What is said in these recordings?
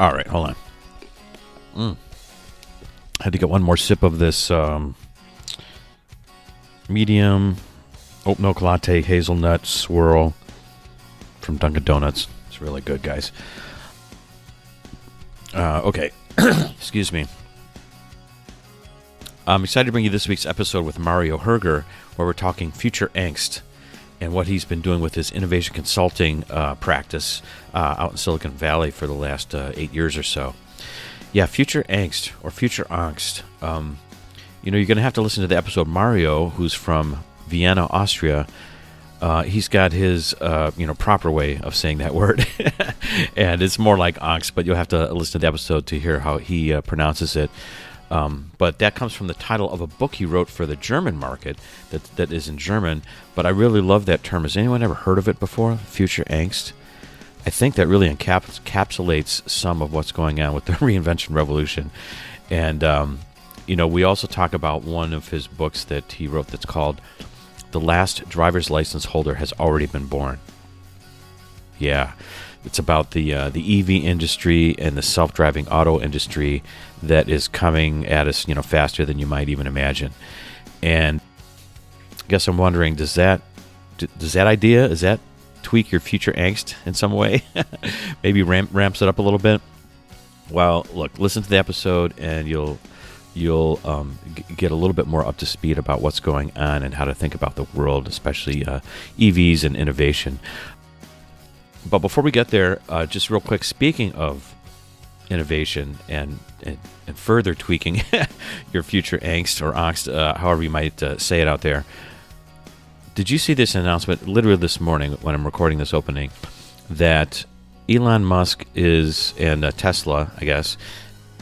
All right, hold on. I had to get one more sip of this medium oat milk latte hazelnut swirl from Dunkin' Donuts. It's really good, guys. Okay. Excuse me. I'm excited to bring you this week's episode with Mario Herger, where we're talking future angst and what he's been doing with his innovation consulting practice out in Silicon Valley for the last 8 years or so. Yeah, future angst or future angst. You're going to have to listen to the episode. Mario, who's from Vienna, Austria, he's got his proper way of saying that word, and it's more like angst, but you'll have to listen to the episode to hear how he pronounces it. But that comes from the title of a book he wrote for the German market that is in German. But I really love that term. Has anyone ever heard of it before? Future angst? I think that really encapsulates some of what's going on with the reinvention revolution. And, we also talk about one of his books that he wrote that's called The Last Driver's License Holder Has Already Been Born. Yeah. It's about the EV industry and the self-driving auto industry that is coming at us, faster than you might even imagine. And I guess I'm wondering, does that tweak your future angst in some way? Maybe ramps it up a little bit? Well, look, listen to the episode and you'll get a little bit more up to speed about what's going on and how to think about the world, especially EVs and innovation. But before we get there, just real quick, speaking of innovation and further tweaking your future angst or angst, however you might say it out there, did you see this announcement literally this morning when I'm recording this opening that Elon Musk and Tesla, I guess,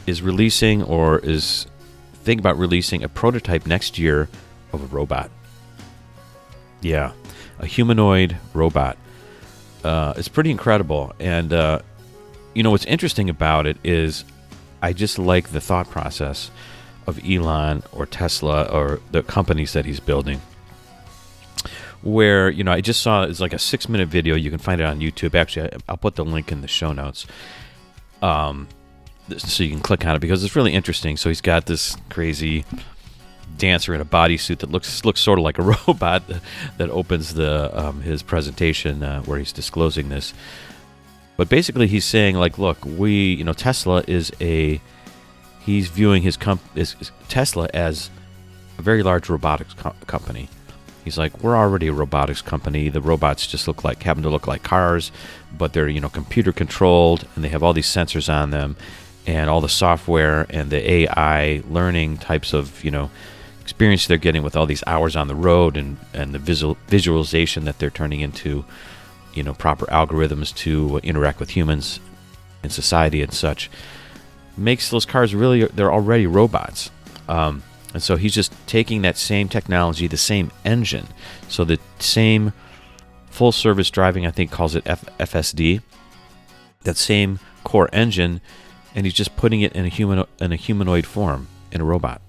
is releasing or is thinking about releasing a prototype next year of a robot? Yeah, a humanoid robot. It's pretty incredible. And, what's interesting about it is I just like the thought process of Elon or Tesla or the companies that he's building. Where, I just saw it's like a 6-minute video. You can find it on YouTube. Actually, I'll put the link in the show notes so you can click on it because it's really interesting. So he's got this crazy dancer in a bodysuit that looks sort of like a robot that opens his presentation where he's disclosing this. But basically he's saying, like, look, Tesla he's viewing his Tesla as a very large robotics company. He's like, we're already a robotics company. The robots just happen to look like cars, but they're, computer controlled and they have all these sensors on them and all the software and the AI learning types of, experience they're getting with all these hours on the road and the visualization that they're turning into, proper algorithms to interact with humans in society and such, makes those cars they're already robots. And so he's just taking that same technology, the same engine, so the same full service driving, I think calls it FSD, that same core engine, and he's just putting it in a humanoid form, in a robot.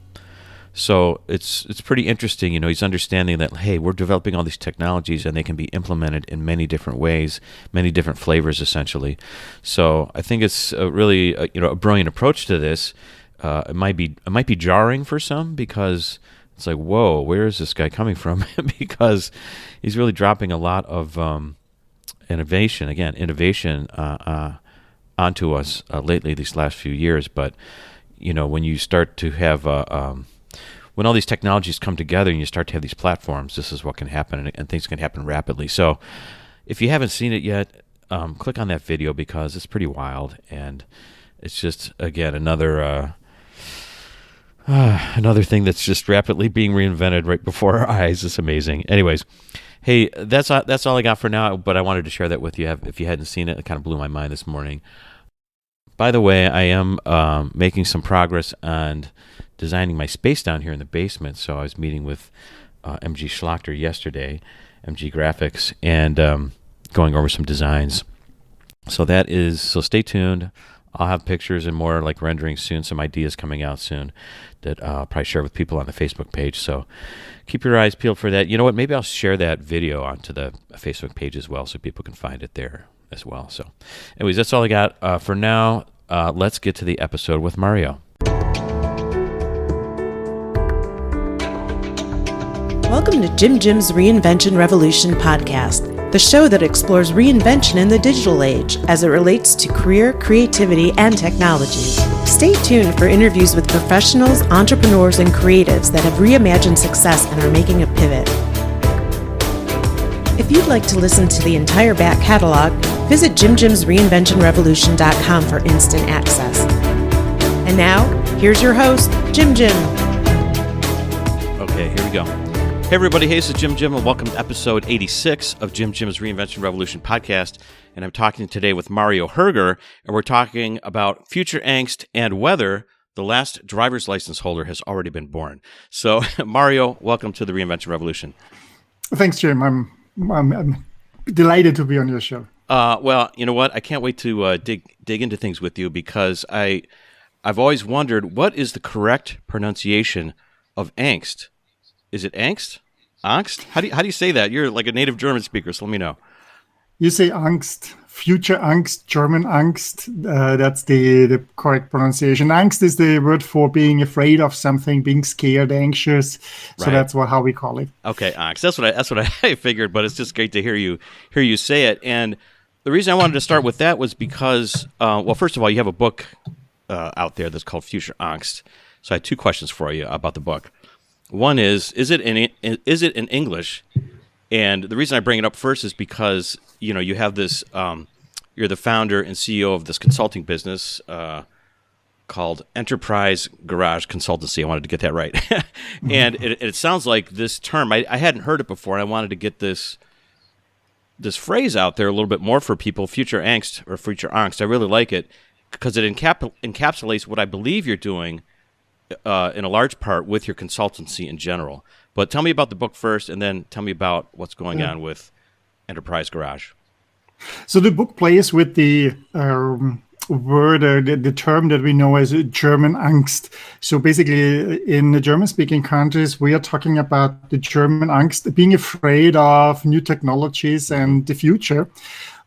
So it's pretty interesting, he's understanding that, hey, we're developing all these technologies and they can be implemented in many different ways, many different flavors, essentially. So I think it's a brilliant approach to this. It might be jarring for some because it's like, whoa, where is this guy coming from? Because he's really dropping a lot of innovation onto us lately these last few years. But when you start to have when all these technologies come together and you start to have these platforms, this is what can happen, and things can happen rapidly. So if you haven't seen it yet, click on that video because it's pretty wild, and it's just, again, another thing that's just rapidly being reinvented right before our eyes. It's amazing. Anyways, hey, that's all I got for now, but I wanted to share that with you. If you hadn't seen it, it kind of blew my mind this morning. By the way, I am making some progress on designing my space down here in the basement. So I was meeting with MG Schlachter yesterday, MG Graphics, and going over some designs. So stay tuned. I'll have pictures and more like rendering soon, some ideas coming out soon that I'll probably share with people on the Facebook page. So keep your eyes peeled for that. You know what? Maybe I'll share that video onto the Facebook page as well so people can find it there as well. So anyways, that's all I got for now. let's get to the episode with Mario. Welcome to Jim's Reinvention Revolution podcast, the show that explores reinvention in the digital age as it relates to career, creativity, and technology. Stay tuned for interviews with professionals, entrepreneurs, and creatives that have reimagined success and are making a pivot. If you'd like to listen to the entire back catalog, visit JimJim'sReinventionRevolution.com for instant access. And now, here's your host, Jim. Okay, here we go. Hey everybody, hey, this is Jim, and welcome to episode 86 of Jim's Reinvention Revolution podcast. And I'm talking today with Mario Herger, and we're talking about future angst and whether the last driver's license holder has already been born. So, Mario, welcome to the Reinvention Revolution. Thanks, Jim. I'm delighted to be on your show. Well, you know what? I can't wait to dig into things with you because I've always wondered, what is the correct pronunciation of angst? Is it angst? Angst? How do you say that? You're like a native German speaker, so let me know. You say angst, future angst, German angst. That's the correct pronunciation. Angst is the word for being afraid of something, being scared, anxious. So Right. that's how we call it. Okay, angst. That's what I figured, but it's just great to hear you say it. And the reason I wanted to start with that was because, well, first of all, you have a book out there that's called Future Angst. So I had two questions for you about the book. One is it in English? And the reason I bring it up first is because, you know, you have this, you're the founder and CEO of this consulting business called Enterprise Garage Consultancy. I wanted to get that right. And it sounds like this term, I hadn't heard it before, and I wanted to get this phrase out there a little bit more for people, future angst or future angst. I really like it because it encapsulates what I believe you're doing in a large part with your consultancy in general. But tell me about the book first, and then tell me about what's going on with Enterprise Garage. So the book plays with the word, the term that we know as German angst. So basically, in the German-speaking countries, we are talking about the German angst, being afraid of new technologies and the future,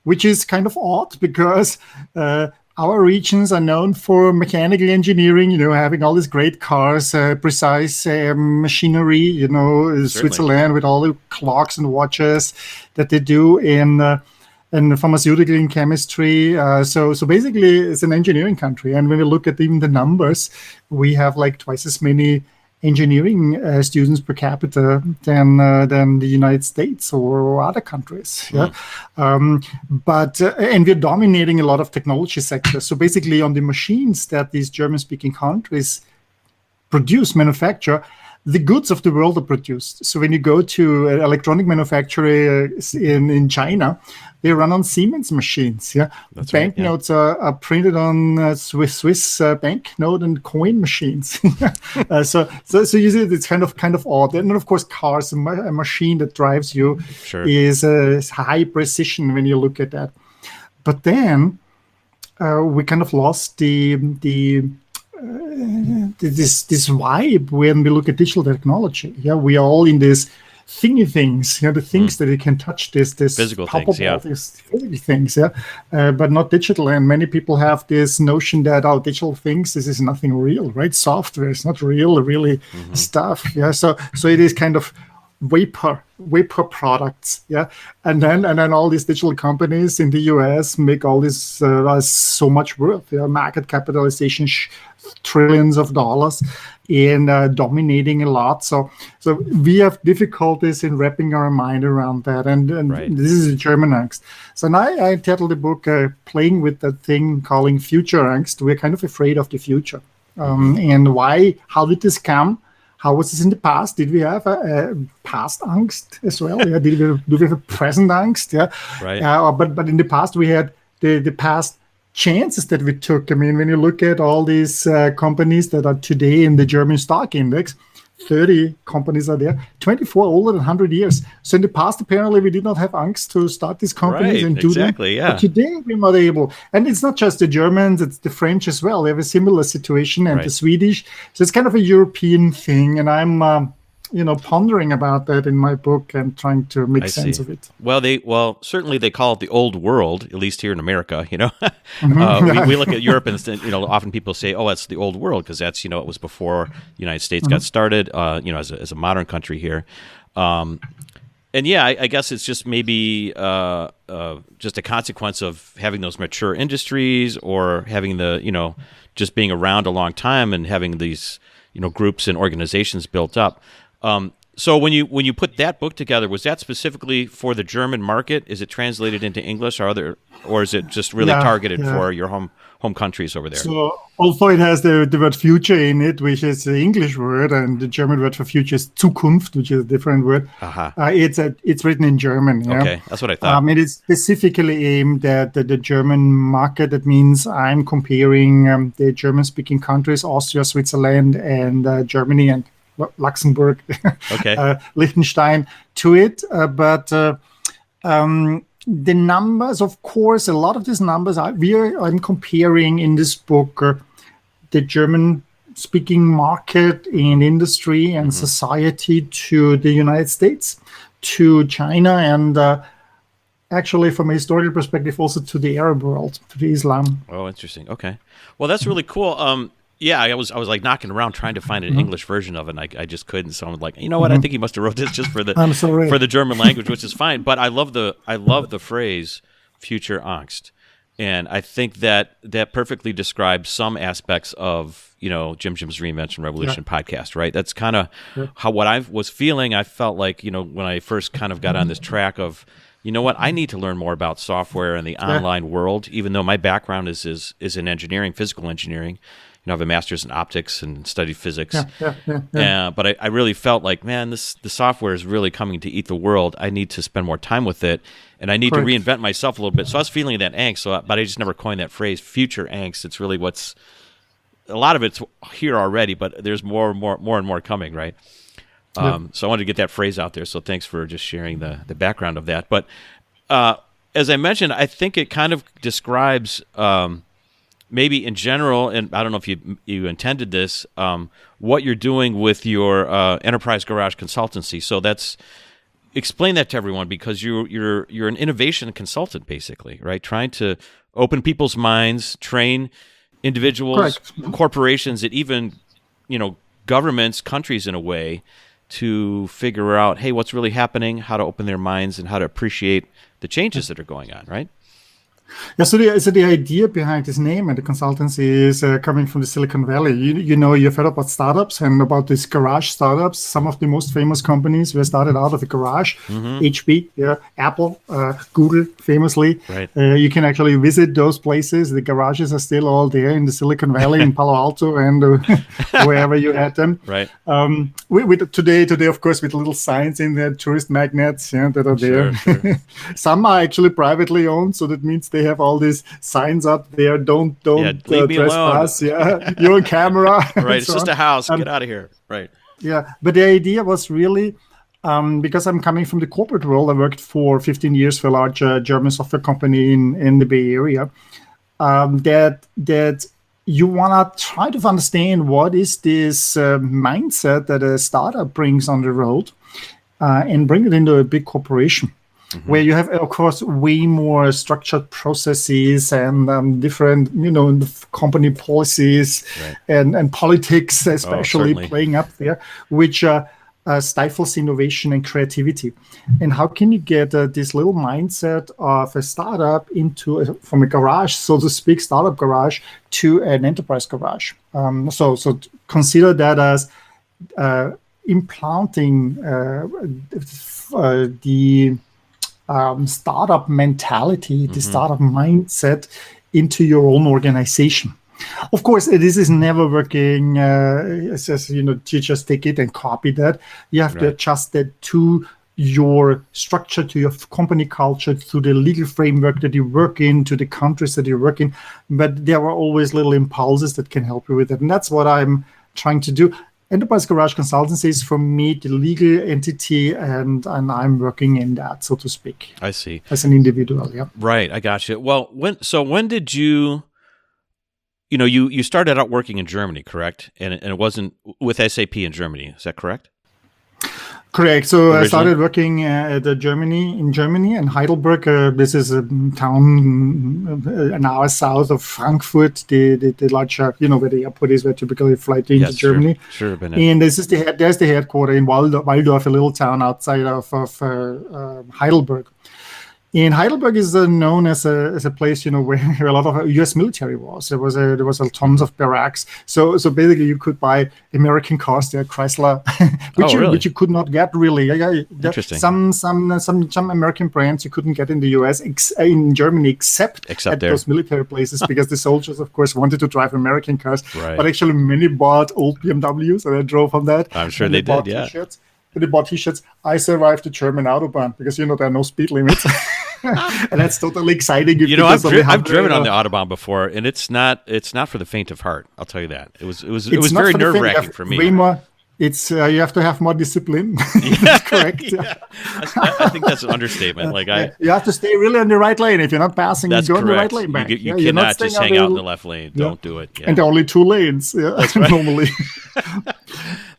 which is kind of odd because our regions are known for mechanical engineering, you know, having all these great cars, precise machinery, you know, Certainly. Switzerland with all the clocks and watches that they do in pharmaceutical and chemistry. So basically, it's an engineering country. And when we look at even the numbers, we have like twice as many engineering students per capita than the United States or other countries. Yeah, and we're dominating a lot of technology sectors. So basically, on the machines that these German-speaking countries manufacture, the goods of the world are produced. So when you go to an electronic manufacturer in China, they run on Siemens machines. Yeah, That's right, banknotes are printed on Swiss banknote and coin machines. So you see, it's kind of odd. And then of course, cars, a machine that drives you, Sure. is high precision when you look at that. But then we kind of lost this vibe when we look at digital technology. Yeah, we are all in this thingy things, the things that you can touch, this Physical things, yeah. these physical things, but not digital. And many people have this notion that digital things, this is nothing real, right? Software is not really stuff. Yeah, so it is kind of vapor products, yeah, and then all these digital companies in the US make all this so much worth, market capitalization trillions of dollars in dominating a lot. So we have difficulties in wrapping our mind around that, and Right. This is a German angst. So now I titled the book playing with that thing calling future angst. We're kind of afraid of the future, and why? How did this come? How was this in the past? Did we have a past angst as well? Yeah, do we have a present angst? Yeah, Right. But in the past we had the past chances that we took. I mean, when you look at all these companies that are today in the German stock index, 30 companies are there, 24 older than 100 years. So in the past, apparently, we did not have angst to start these companies Right, and do exactly, them. yeah. But today, we're not able. And it's not just the Germans, it's the French as well. They have a similar situation, and Right. the Swedish. So it's kind of a European thing. And I'm pondering about that in my book and trying to make I sense see. of it. Well, certainly they call it the old world, at least here in America. We look at Europe and often people say, "Oh, that's the old world," because that's it was before the United States got started. As a modern country here. And yeah, I guess it's just maybe just a consequence of having those mature industries, or having just being around a long time and having these groups and organizations built up. So when you put that book together, was that specifically for the German market? Is it translated into English, or is it just really targeted for your home countries over there? So although it has the word future in it, which is the English word, and the German word for future is Zukunft, which is a different word. It's written in German. Yeah? Okay, that's what I thought. It is specifically aimed at the German market. That means I'm comparing the German-speaking countries, Austria, Switzerland, and Germany, and Luxembourg, Liechtenstein, to it. But the numbers, of course, a lot of these numbers I'm comparing in this book the German-speaking market in industry and society to the United States, to China, and actually, from a historical perspective, also to the Arab world, to the Islam. Oh, interesting. Okay, well, that's really cool. Yeah, I was like knocking around trying to find an English version of it, and I just couldn't. So I'm like, you know what? I think he must have wrote this just for the for the German language, which is fine. But I love the phrase futureangst, and I think that perfectly describes some aspects of Jim Jim's Reinvention Revolution podcast, right? That's kind of how what I was feeling. I felt like when I first kind of got on this track of what, I need to learn more about software and the online world, even though my background is in engineering, physical engineering. I have a master's in optics and studied physics. But I really felt like, man, the software is really coming to eat the world. I need to spend more time with it, and I need to reinvent myself a little bit. So I was feeling that angst, but I just never coined that phrase, future angst. It's really a lot of it's here already, but there's more and more coming, right? So I wanted to get that phrase out there. So thanks for just sharing the background of that. But as I mentioned, I think it kind of describes maybe in general, and I don't know if you intended this, what you're doing with your Enterprise Garage consultancy. So explain that to everyone, because you're an innovation consultant, basically, right? Trying to open people's minds, train individuals, corporations, and even governments, countries in a way, to figure out, hey, what's really happening, how to open their minds, and how to appreciate the changes that are going on, right? Yeah, so the idea behind this name and the consultancy is coming from the Silicon Valley. You've heard about startups and about these garage startups. Some of the most famous companies were started out of a garage. HP, Apple, Google, famously. Right. You can actually visit those places. The garages are still all there in the Silicon Valley, in Palo Alto, and wherever you had them. Right. Today, of course, with little signs in the tourist magnets that are there. Sure. Some are actually privately owned, so that means they have all these signs up there. Don't leave me trespass. alone. You're on camera. Right. It's just a house. Get out of here. Right. Yeah. But the idea was really because I'm coming from the corporate world. I worked for 15 years for a large German software company in the Bay Area. That you want to try to understand what is this mindset that a startup brings on the road and bring it into a big corporation. Where you have, of course, way more structured processes and different, company policies and politics, especially playing up there, which stifles innovation and creativity. And how can you get this little mindset of a startup from a garage, so to speak, startup garage, to an enterprise garage? So consider that as implanting the startup mentality, the startup mindset into your own organization. Of course, this is never working you just take it and copy that. You have to adjust that to your structure, to your company culture, to the legal framework that you work in, to the countries that you work in. But there are always little impulses that can help you with it. And that's what I'm trying to do. Enterprise Garage Consultancy is, for me, the legal entity, and I'm working in that, so to speak. I see. As an individual, yeah. Right, I got you. Well, when did you started out working in Germany, correct? And it wasn't with SAP in Germany, is that correct? Correct. So originally? I started working in Germany, in Heidelberg. This is a town an hour south of Frankfurt, the large, where the airport is, where typically you fly into Germany. Sure, been and there's the headquarters in Waldorf, a little town outside of Heidelberg. And Heidelberg is known as a place, where a lot of U.S. military was. There was tons of barracks. So basically, you could buy American cars there, Chrysler, which you could not get really. Interesting. Some American brands you couldn't get in the U.S. In Germany, except at there. Those military places, because the soldiers, of course, wanted to drive American cars. Right. But actually, many bought old BMWs, and I drove on that. I'm sure they did. Yeah. T-shirts. They bought T-shirts. I survived the German autobahn because there are no speed limits. And that's totally exciting. I've driven on the autobahn before, and it's not for the faint of heart. I'll tell you that. It was very nerve-wracking for me. Way more. It's you have to have more discipline. That's correct. Yeah. I think that's an understatement. You have to stay really in the right lane. If you're not passing, you go in the right lane back. You cannot just hang out in the left lane. Yeah. Don't do it. Yeah. And there are only 2 lanes. Yeah, that's right. Normally.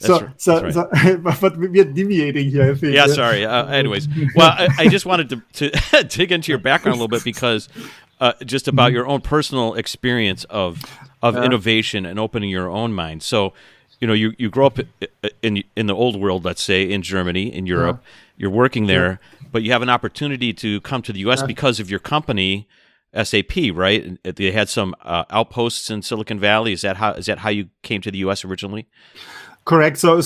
That's right. But we are deviating here, I think. Yeah, sorry. Anyways, well, I just wanted to dig into your background a little bit because just about your own personal experience of innovation and opening your own mind. So, you grow up in the old world, let's say, in Germany, in Europe. You're working there, but you have an opportunity to come to the U.S. because of your company, SAP, right? They had some outposts in Silicon Valley. Is that how you came to the U.S. originally? Correct. So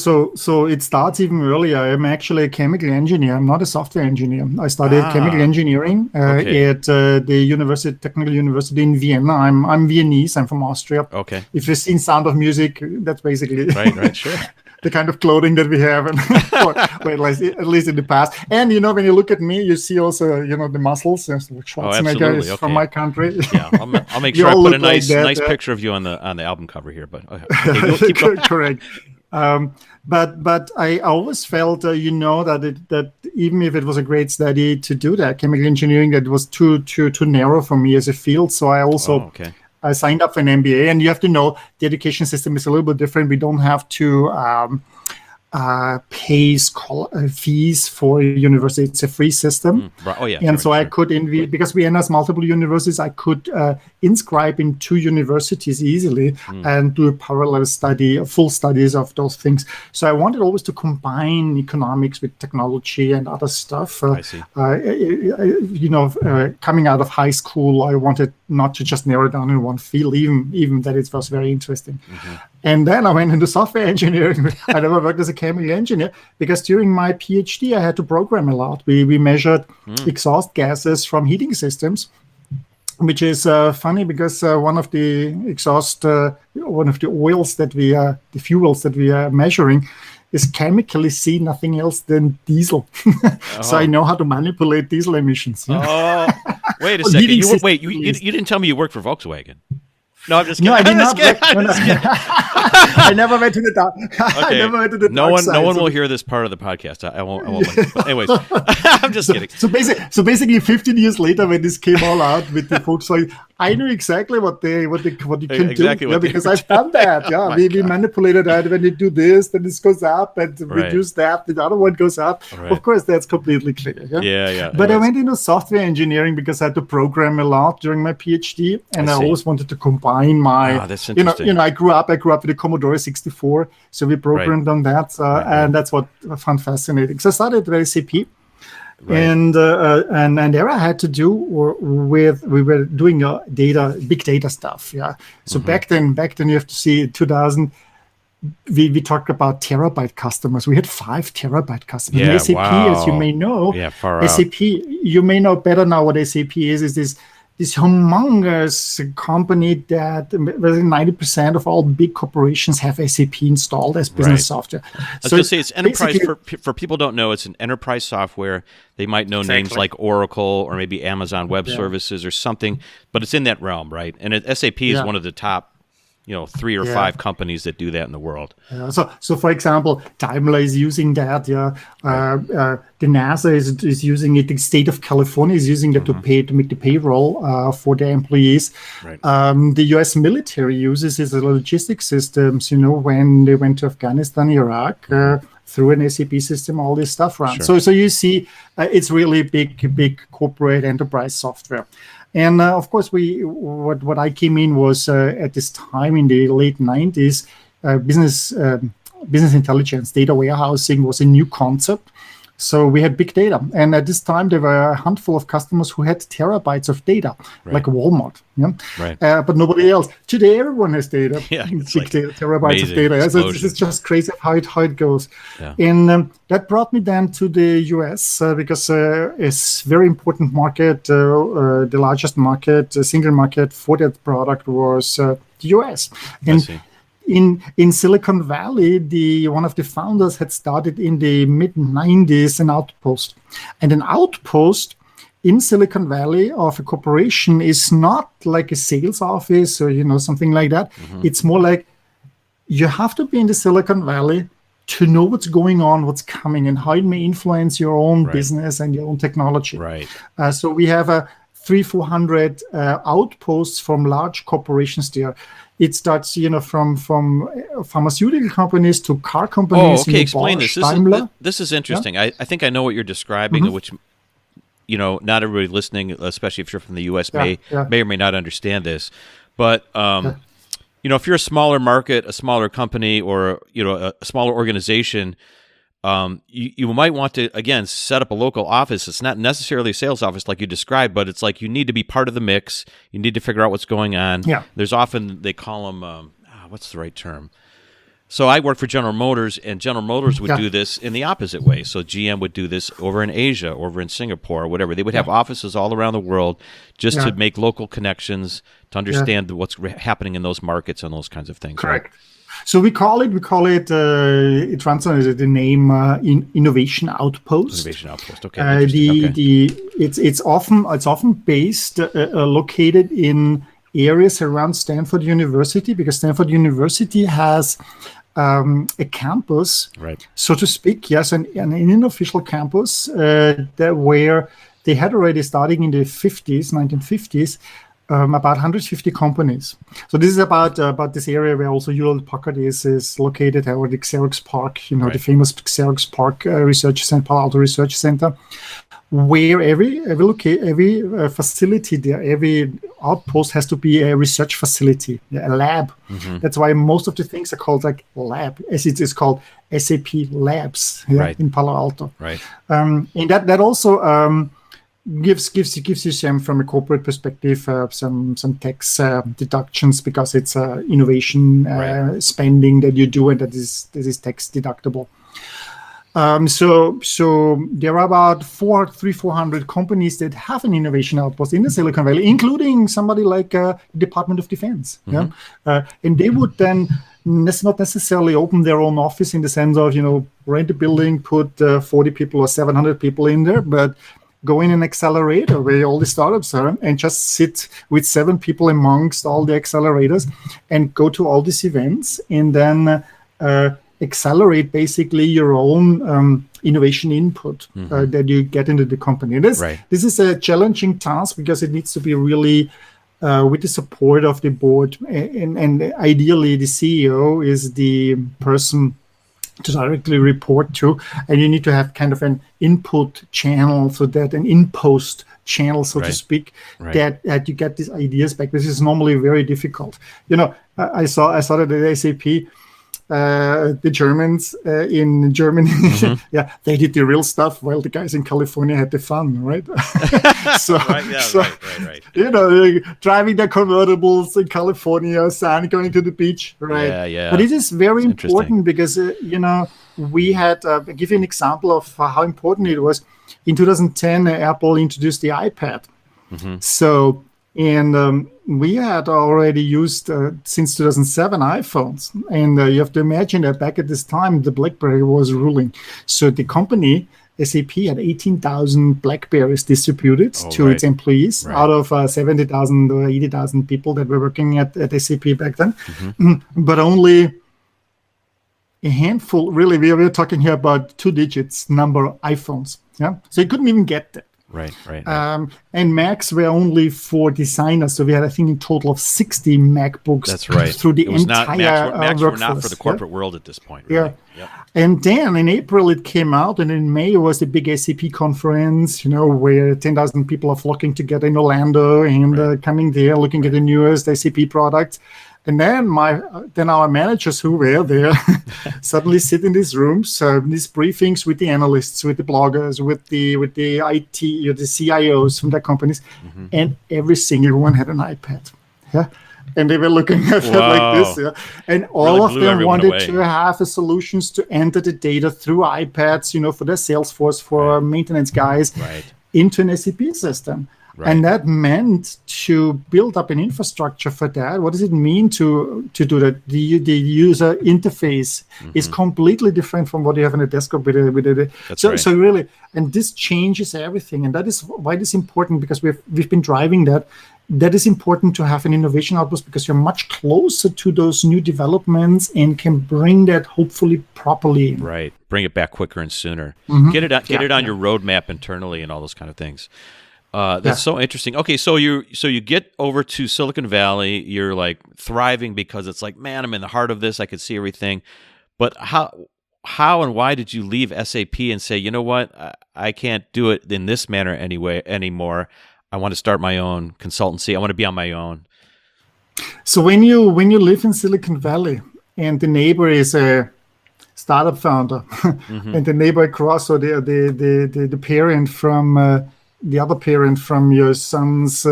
it starts even earlier. I'm actually a chemical engineer. I'm not a software engineer. I studied chemical engineering at the Technical University in Vienna. I'm Viennese. I'm from Austria. Okay. If you've seen Sound of Music, that's basically right. Sure. the kind of clothing that we have, at least in the past. And when you look at me, you see also the muscles. Schwarzenegger is from my country. Yeah, I'll make sure I put a nice picture of you on the album cover here. But keep going. Correct. But I always felt, that even if it was a great study to do that, chemical engineering, that was too narrow for me as a field. So I also I signed up for an MBA, and you have to know the education system is a little bit different. We don't have to pay fees for university. It's a free system. So I could, because Vienna has multiple universities, I could inscribe in 2 universities easily and do a parallel study, full studies of those things. So I wanted always to combine economics with technology and other stuff. I see. Coming out of high school, I wanted not to just narrow down in one field, even that it was very interesting. Mm-hmm. And then I went into software engineering. I never worked as a chemical engineer because during my PhD, I had to program a lot. We measured exhaust gases from heating systems, which is funny because one of the oils the fuels that we are measuring is chemically see nothing else than diesel. So I know how to manipulate diesel emissions. Wait a second. You didn't tell me you worked for Volkswagen. No, I'm just kidding. No, I did not. I never went to the dark. Okay. I never went to the dark side. No one will hear this part of the podcast. I won't. But anyways, I'm just kidding. So basically, 15 years later, when this came all out with the Volkswagen, I knew exactly what you can do. Because I've done that. Yeah, we manipulated that. When you do this, then this goes up, and reduce that, the other one goes up. Right. Of course, that's completely clear. Yeah. But I went into software engineering because I had to program a lot during my PhD, and I always wanted to combine my. That's interesting. I grew up with the Commodore 64, so we programmed on that, and that's what I found fascinating. So I started with SAP. Right. And there I had to do we were doing big data stuff. Yeah. So back then you have to see 2000. We talked about terabyte customers. We had 5 terabyte customers. Yeah, SAP, as you may know, SAP. You may know better now what SAP is this humongous company that 90% of all big corporations have SAP installed as business software. I was going to say it's enterprise. For people who don't know, it's an enterprise software. They might know names like Oracle or maybe Amazon Web Services or something, but it's in that realm, right? And SAP is one of the top 3 or 5 companies that do that in the world. So for example, Daimler is using that. The NASA is using it. The state of California is using that to make the payroll for their employees. Right. The U.S. military uses it as a logistics systems. When they went to Afghanistan, Iraq. through an SAP system, all this stuff runs. Sure. So you see, it's really big corporate enterprise software. And of course, what I came in was at this time in the late 90s, business intelligence, data warehousing was a new concept. So we had big data. And at this time, there were a handful of customers who had terabytes of data, like Walmart. Yeah? Right. But nobody else. Today, everyone has data. Yeah, big data, terabytes of data. So it's just crazy how it goes. Yeah. And that brought me then to the US because it's a very important market. The largest market, single market for that product was the US. And in Silicon Valley, one of the founders had started in the mid-90s an outpost. And an outpost in Silicon Valley of a corporation is not like a sales office or, something like that. Mm-hmm. It's more like you have to be in the Silicon Valley to know what's going on, what's coming, and how it may influence your own business and your own technology. Right. So we have 300-400 outposts from large corporations there. It starts, from pharmaceutical companies to car companies. Oh, okay. Explain Bosch, this. This is interesting. Yeah? I think I know what you're describing, mm-hmm. which, not everybody listening, especially if you're from the U.S., may or may not understand this. But, if you're a smaller market, a smaller company, or, a smaller organization, you might want to, again, set up a local office. It's not necessarily a sales office like you described, but it's like you need to be part of the mix. You need to figure out what's going on. Yeah. There's often, they call them, what's the right term? So I work for General Motors, and General Motors would do this in the opposite way. So GM would do this over in Asia, over in Singapore, or whatever. They would have offices all around the world just to make local connections, to understand what's happening in those markets and those kinds of things. Correct. Right? So we call it, it runs under the name Innovation Outposts. Innovation Outpost, okay. It's often based, located in areas around Stanford University, because Stanford University has a campus, so to speak, an unofficial campus where they had already, starting in the 1950s, about 150 companies. So this is about this area where also Hewlett Packard is located, or the Xerox PARC, the famous Xerox PARC Research Center, Palo Alto Research Center, where every facility there, every outpost has to be a research facility, a lab. Mm-hmm. That's why most of the things are called like lab, as it is called SAP Labs in Palo Alto. Right. And that also gives you some, from a corporate perspective, some tax deductions, because it's innovation spending that you do, and that is tax deductible. So there are about 400 companies that have an innovation outpost in the Silicon Valley, including somebody like Department of Defense. Mm-hmm. And they would then not necessarily open their own office in the sense of, rent a building, put 40 people or 700 people in there, but go in an accelerator where all the startups are, and just sit with 7 people amongst all the accelerators and go to all these events, and then accelerate basically your own innovation input that you get into the company. And this is a challenging task, because it needs to be really with the support of the board, and ideally the CEO is the person to directly report to, and you need to have kind of an input channel, so that an in-post channel, so to speak, that you get these ideas back. This is normally very difficult. I saw that at SAP, the Germans in Germany, they did the real stuff, while the guys in California had the fun, right? Driving their convertibles in California, sun, going to the beach, right? Yeah. But it is very important, because we had I'll give you an example of how important it was. In 2010, Apple introduced the iPad. Mm-hmm. So. And we had already used, since 2007, iPhones. And you have to imagine that back at this time, the BlackBerry was ruling. So the company, SAP, had 18,000 BlackBerries distributed to its employees out of 70,000 or 80,000 people that were working at SAP back then. Mm-hmm. But only a handful, really, we are talking here about 2 digits number of iPhones. Yeah, so you couldn't even get that. Right. And Macs were only for designers. So we had, I think, in total of 60 MacBooks. That's right. Through the it was entire Macs were not workforce. for the corporate world at this point. Really. Yeah. Yep. And then in April it came out, and in May was the big SAP conference, where 10,000 people are flocking together in Orlando and coming there, looking at the newest SAP products. And then our managers who were there suddenly sit in these rooms, these briefings with the analysts, with the bloggers, with the IT, the CIOs from their companies, and every single one had an iPad. Yeah. And they were looking at it like this, and all of them wanted to have the solutions to enter the data through iPads, for their Salesforce, for maintenance guys, into an SAP system. Right. And that meant to build up an infrastructure for that. What does it mean to do that? The user interface is completely different from what you have on a desktop with it. So really, and this changes everything. And that is why it is important, because we've been driving that. That is important to have an innovation outpost, because you're much closer to those new developments and can bring that hopefully properly in. Right. Bring it back quicker and sooner. Get it on your roadmap internally and all those kind of things. That's so interesting. Okay, so you get over to Silicon Valley. You're like thriving because it's like, man, I'm in the heart of this. I could see everything. But how and why did you leave SAP and say, you know what, I can't do it in this manner anymore? I want to start my own consultancy. I want to be on my own. So when you live in Silicon Valley and the neighbor is a startup founder, and the neighbor across, or the parent from the other parent from your son's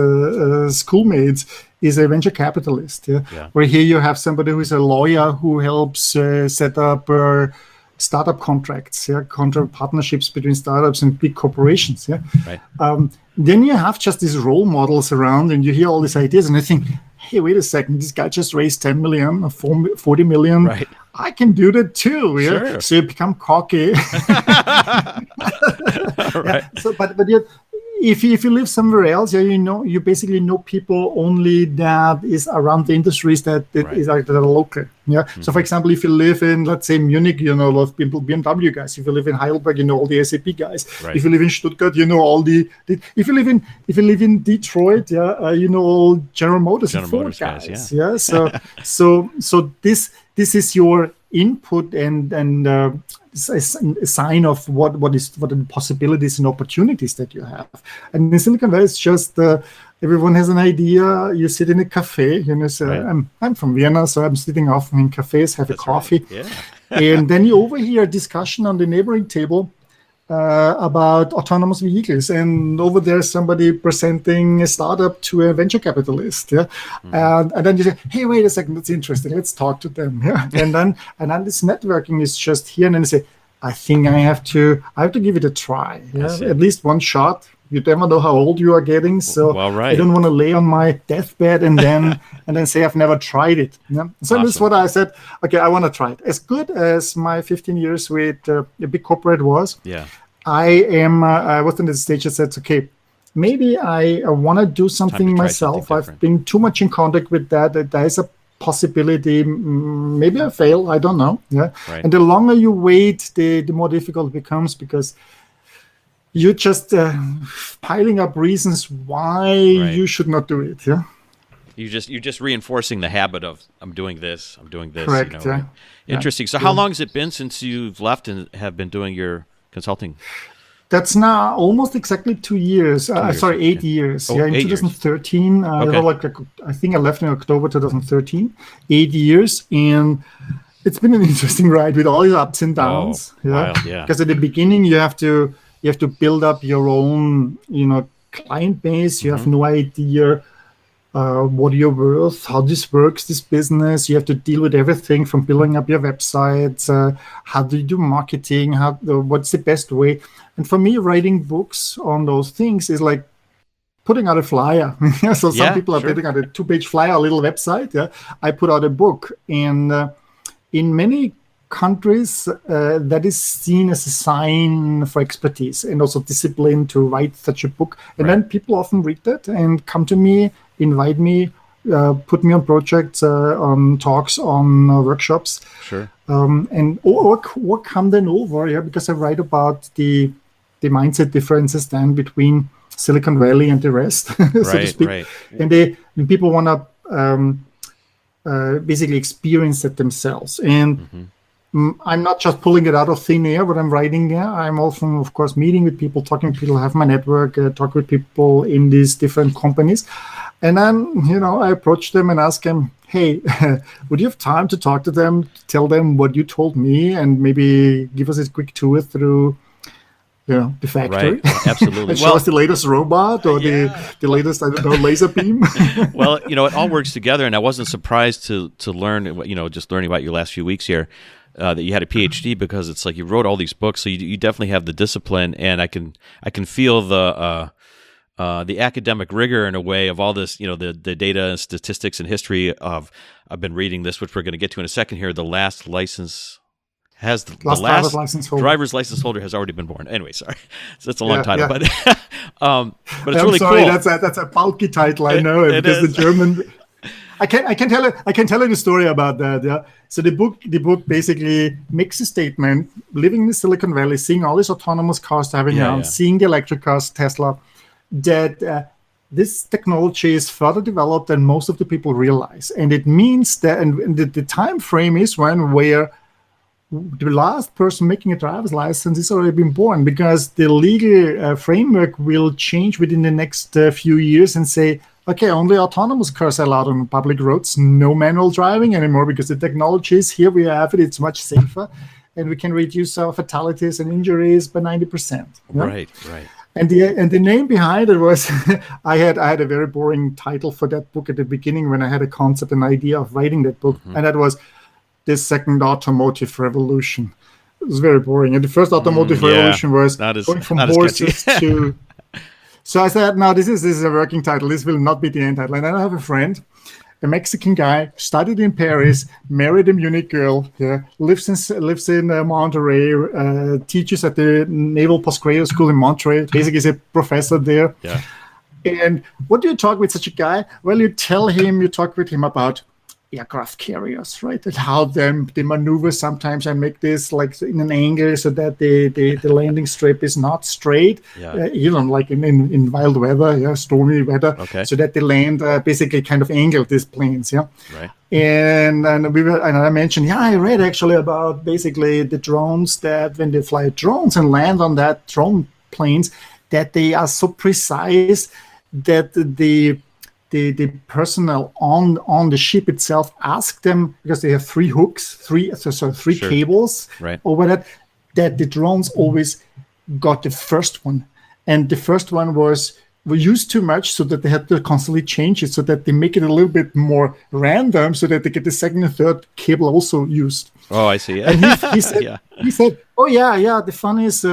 schoolmates is a venture capitalist. Where here you have somebody who is a lawyer who helps set up startup contracts, contract partnerships between startups and big corporations. Then you have just these role models around, and you hear all these ideas, and you think, hey, wait a second, this guy just raised 10 million or 40 million. Right. I can do that too. Sure. So you become cocky. So, but yet, if you live somewhere else, you basically know people only that is around the industries that are local. So for example, if you live in, let's say, Munich, you know a lot of people, BMW guys. If you live in Heidelberg, you know all the SAP guys. If you live in Stuttgart, you know all the if you live in Detroit, you know all General Motors and Ford guys. So this is your input and a sign of what are the possibilities and opportunities that you have. And in Silicon Valley, it's just everyone has an idea. You sit in a cafe. I'm from Vienna, so I'm sitting often in cafes, have a coffee, and then you overhear a discussion on the neighboring table about autonomous vehicles, and over there somebody presenting a startup to a venture capitalist, and then you say, hey, wait a second, that's interesting, let's talk to them, and then this networking is just here, and then you say, I think I have to give it a try, at least one shot. You never know how old you are getting, so I don't want to lay on my deathbed and then say I've never tried it. So This is what I said. Okay, I want to try it. As good as my 15 years with a big corporate was, I was in the stage that said, okay, maybe I want to do something myself. I've been too much in contact with that there is a possibility. Maybe I fail. I don't know. And the longer you wait, the more difficult it becomes, because you're just piling up reasons why you should not do it. You're just reinforcing the habit of I'm doing this. Correct. Interesting. So how long has it been since you've left and have been doing your consulting? That's now almost exactly 2 years. 8 years. In 2013. I think I left in October 2013. 8 years, and it's been an interesting ride with all the ups and downs. Because at the beginning you have to build up your own, client base. You have no idea what you're worth, how this works, this business. You have to deal with everything from building up your websites. How do you do marketing? What's the best way? And for me, writing books on those things is like putting out a flyer. So some people are putting out a 2-page flyer, a little website. I put out a book, and in many countries, that is seen as a sign for expertise and also discipline to write such a book. And then people often read that and come to me, invite me, put me on projects, on talks, on workshops. Sure. Or come then over, because I write about the the mindset differences then between Silicon Valley and the rest, so to speak. Right. And people want to basically experience it themselves. And I'm not just pulling it out of thin air, what I'm writing there. I'm also, of course, meeting with people, talking to people, have my network, talk with people in these different companies. And then, I approach them and ask them, hey, would you have time to talk to them, tell them what you told me, and maybe give us a quick tour through the factory? Right, absolutely. And show us the latest robot or the latest, laser beam. Well, it all works together, and I wasn't surprised to learn, just learning about your last few weeks here, that you had a PhD, because it's like you wrote all these books, so you definitely have the discipline, and I can feel the academic rigor in a way of all this, the data and statistics and history of. I've been reading this, which we're going to get to in a second here. The last license has the last driver's license holder has already been born. Anyway, sorry, so that's a long title, but it's really cool. That's a bulky title. I know it because the German. I can tell you the story about that. Yeah. So the book basically makes a statement: living in the Silicon Valley, seeing all these autonomous cars driving around, seeing the electric cars, Tesla, that this technology is further developed than most of the people realize, and it means that, and the time frame is where the last person making a driver's license is already been born, because the legal framework will change within the next few years and say, okay, only autonomous cars are allowed on public roads, no manual driving anymore, because the technology is here, we have it, it's much safer, and we can reduce our fatalities and injuries by 90%. Yeah? Right. And the name behind it was, I had a very boring title for that book at the beginning when I had a concept and idea of writing that book, and that was The Second Automotive Revolution. It was very boring. And the first automotive revolution was going from horses to... So I said, no, this is a working title. This will not be the end title. And then I have a friend, a Mexican guy, studied in Paris, married a Munich girl, lives in Monterey, teaches at the Naval Postgraduate School in Monterey. Basically, is a professor there. Yeah. And what do you talk with such a guy? Well, you talk with him about aircraft carriers, right? And how they maneuver sometimes and make this like in an angle so that the landing strip is not straight, like in wild weather, stormy weather, so that they land basically kind of angled, these planes, Right. And I mentioned, I read actually about basically the drones, that when they fly drones and land on that drone planes, that they are so precise that the personnel on the ship itself ask them, because they have three cables over that the drones always got the first one, and the first one was used too much, so that they had to constantly change it, so that they make it a little bit more random, so that they get the second and third cable also used. Oh, I see. And he said, oh yeah. The fun is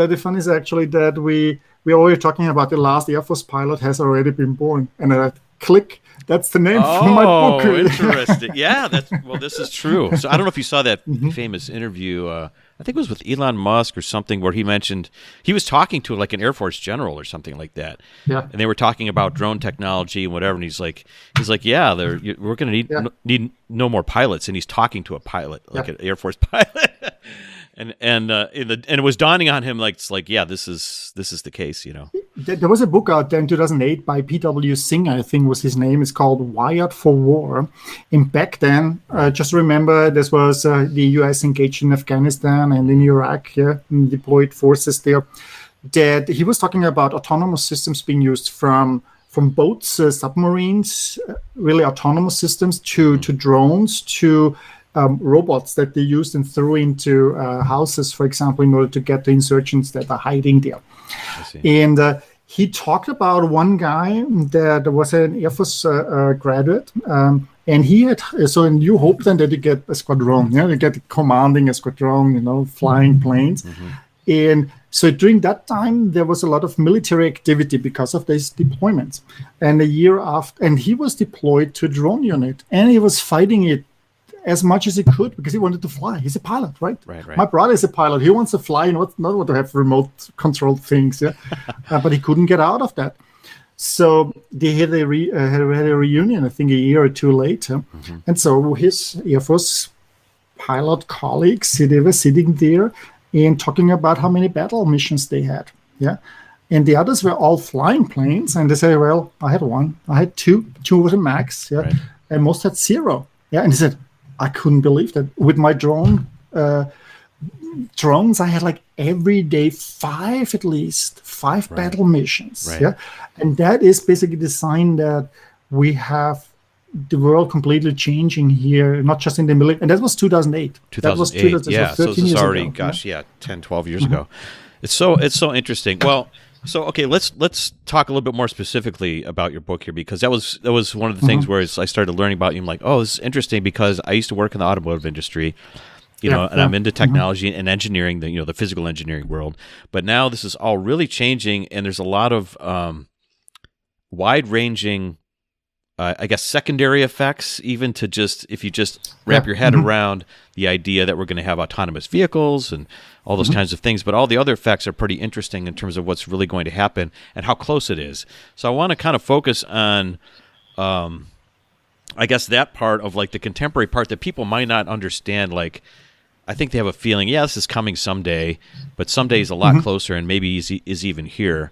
actually that we already talking about the last Air Force pilot has already been born, and I click. That's the name for my book. Oh, interesting. Yeah, this is true. So I don't know if you saw that famous interview. I think it was with Elon Musk or something, where he mentioned he was talking to like an Air Force general or something like that. Yeah. And they were talking about drone technology and whatever. And he's like, we're going to need no more pilots. And he's talking to a pilot, like an Air Force pilot. And it was dawning on him, this is the case, There was a book out there in 2008 by P.W. Singer, I think was his name. It's called Wired for War. And back then, just remember, this was the U.S. engaged in Afghanistan and in Iraq, and deployed forces there. That he was talking about autonomous systems being used from boats, submarines, really autonomous systems, to drones, to robots that they used and threw into houses, for example, in order to get the insurgents that are hiding there. And he talked about one guy that was an Air Force graduate, and he had, and you hope then that you get a squadron, you get commanding a squadron, flying planes. And so during that time, there was a lot of military activity because of these deployments. And a year after, and he was deployed to a drone unit, and he was fighting it as much as he could because he wanted to fly. He's a pilot, right? Right. My brother is a pilot. He wants to fly and not want to have remote controlled things. But he couldn't get out of that. So they had a reunion, I think, a year or two later. And so his Air Force pilot colleagues, they were sitting there and talking about how many battle missions they had. yeah, and the others were all flying planes. And they say, well, I had one, I had two was a max, yeah, Right. and most had zero, yeah. And he said, I couldn't believe that with my drones, I had like every day five Right. battle missions, Right. yeah, and that is basically the sign that we have the world completely changing here, not just in the military. And that was 2008. 2008. That was Yeah. So 13 this is years already, ago. 10, 12 years ago. It's so interesting. Well, so okay, let's talk a little bit more specifically about your book here, because that was one of the things where I started learning about you. I'm like, oh, this is interesting because I used to work in the automotive industry, and I'm into technology and engineering, the physical engineering world. But now this is all really changing, and there's a lot of wide-ranging, I guess, secondary effects, even to if you just wrap your head around the idea that we're going to have autonomous vehicles and all those kinds of things. But all the other effects are pretty interesting in terms of what's really going to happen and how close it is. So I want to kind of focus on, I guess, that part of like the contemporary part that people might not understand. Like, I think they have a feeling, this is coming someday, but someday is a lot closer and maybe is even here.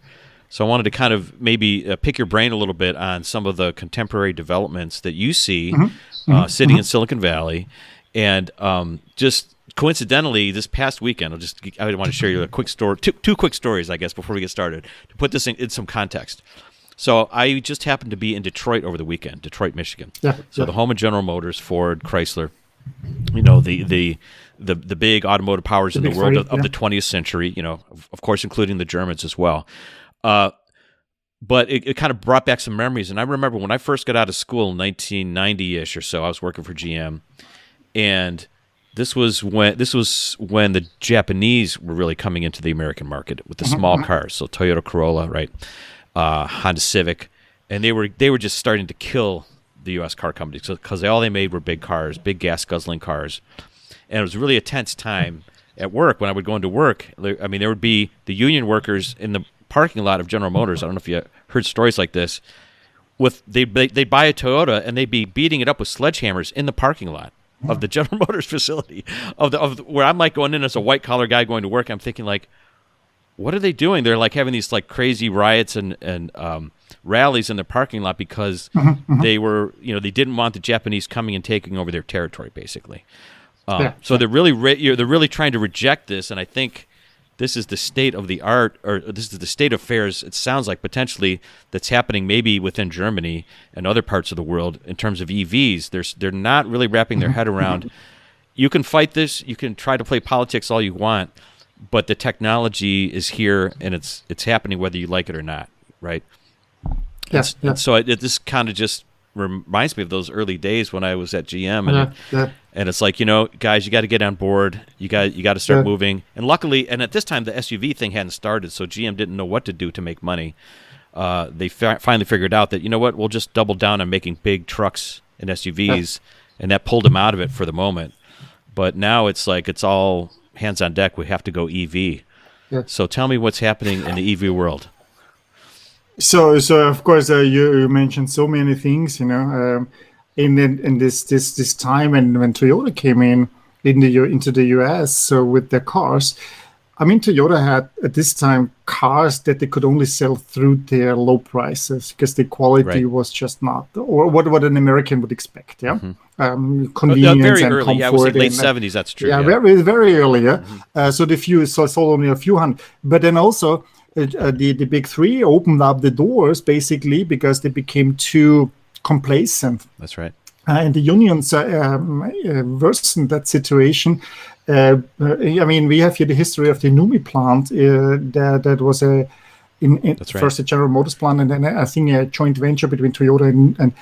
So I wanted to kind of maybe pick your brain a little bit on some of the contemporary developments that you see sitting in Silicon Valley. And just coincidentally, this past weekend, I want to share you a quick story, two quick stories, I guess, before we get started, to put this in some context. So I just happened to be in Detroit over the weekend, Detroit, Michigan. So the home of General Motors, Ford, Chrysler, the big automotive powers in the world of the 20th century, of course, including the Germans as well. But it kind of brought back some memories. And I remember when I first got out of school in 1990-ish or so, I was working for GM. And this was when the Japanese were really coming into the American market with the small cars. So Toyota Corolla, right? Honda Civic. And they were just starting to kill the U.S. car companies because all they made were big cars, big gas-guzzling cars. And it was really a tense time at work when I would go into work. I mean, there would be the union workers in the parking lot of General Motors. I don't know if you heard stories like this. They'd buy a Toyota and they'd be beating it up with sledgehammers in the parking lot of the General Motors facility where I'm like going in as a white collar guy going to work. I'm thinking like, what are they doing? They're like having these like crazy riots and rallies in the parking lot because they were, they didn't want the Japanese coming and taking over their territory, basically. So they're really trying to reject this, and I think this is the state of the art, or this is the state of affairs, it sounds like, potentially, that's happening maybe within Germany and other parts of the world in terms of EVs. They're not really wrapping their head around, you can fight this, you can try to play politics all you want, but the technology is here, and it's happening whether you like it or not, right? And so this kind of just reminds me of those early days when I was at GM, and it's like, guys, you got to get on board. You got to start moving. And luckily, and at this time, the SUV thing hadn't started, so GM didn't know what to do to make money. They finally figured out that, we'll just double down on making big trucks and SUVs, and that pulled them out of it for the moment. But now it's like it's all hands on deck. We have to go EV. So tell me what's happening in the EV world. So of course you mentioned so many things, in this time when Toyota came into the US, so with their cars. I mean, Toyota had at this time cars that they could only sell through their low prices because the quality was just not, or what an American would expect. Convenience very and early, comfort. I would say late 70s. That's true. Very very early. So sold only a few hundred, but then also. The big three opened up the doors basically because they became too complacent. That's right. And the unions worsened that situation. I mean, we have here the history of the Numi plant that was first a General Motors plant, and then I think a joint venture between Toyota and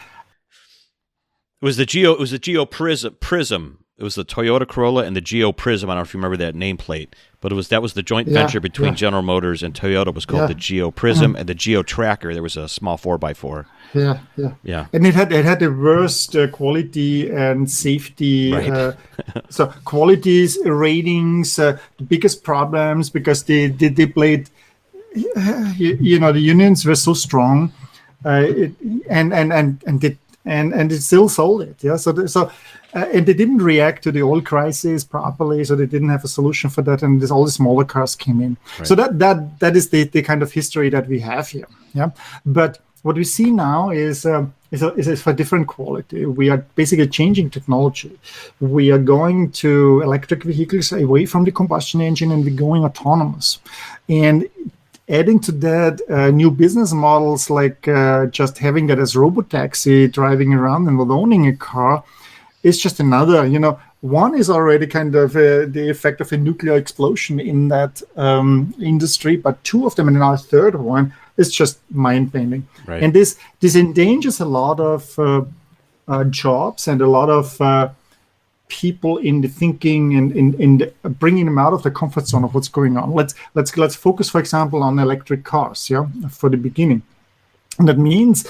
it was the Geo Prism. It was the Toyota Corolla and the Geo Prism. I don't know if you remember that nameplate, but that was the joint venture between General Motors and Toyota. It was called the Geo Prism and the Geo Tracker. There was a small 4x4. Yeah. And it had the worst quality and safety. Right. So qualities ratings, the biggest problems because they played. The unions were so strong, and and it still sold it. Yeah, and they didn't react to the oil crisis properly, so they didn't have a solution for that, and all the smaller cars came in. Right. So that is the kind of history that we have here. Yeah, but what we see now is for different quality. We are basically changing technology. We are going to electric vehicles away from the combustion engine, and we're going autonomous. And adding to that, new business models like just having that as robotaxi, driving around and not owning a car, is just another. One is already kind of the effect of a nuclear explosion in that industry, but two of them, and now a third one, is just mind-bending. Right. And this endangers a lot of jobs and a lot of people in the thinking and in the bringing them out of the comfort zone of what's going on. Let's focus, for example, on electric cars. Yeah, for the beginning, and that means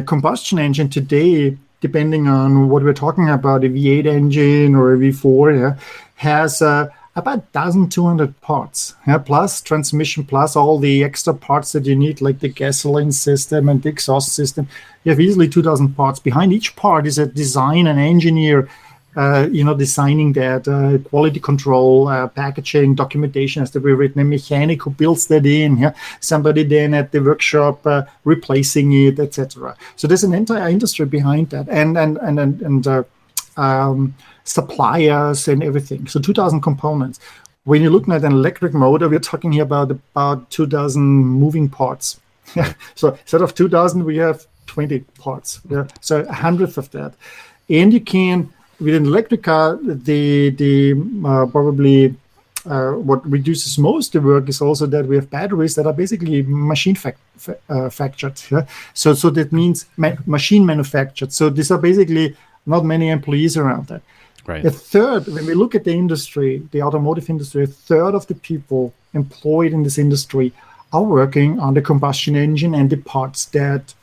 combustion engine today, depending on what we're talking about, a V8 engine or a V4, yeah, has about 1,200 parts, yeah, plus transmission, plus all the extra parts that you need, like the gasoline system and the exhaust system. You have easily 2,000 parts. Behind each part is a design and engineer, designing that, quality control, packaging, documentation has to be written, a mechanic who builds that in, yeah? Somebody then at the workshop replacing it, etc. So there's an entire industry behind that, and suppliers and everything. So 2,000 components. When you're looking at an electric motor, we're talking here about 2,000 moving parts. So instead of 2,000, we have 20 parts. Yeah? So 100th of that. And you can, with an electric car, the probably what reduces most the work is also that we have batteries that are basically machine factored. Yeah? So that means machine manufactured. So these are basically not many employees around that. Right. A third, when we look at the industry, the automotive industry, a third of the people employed in this industry are working on the combustion engine and the parts that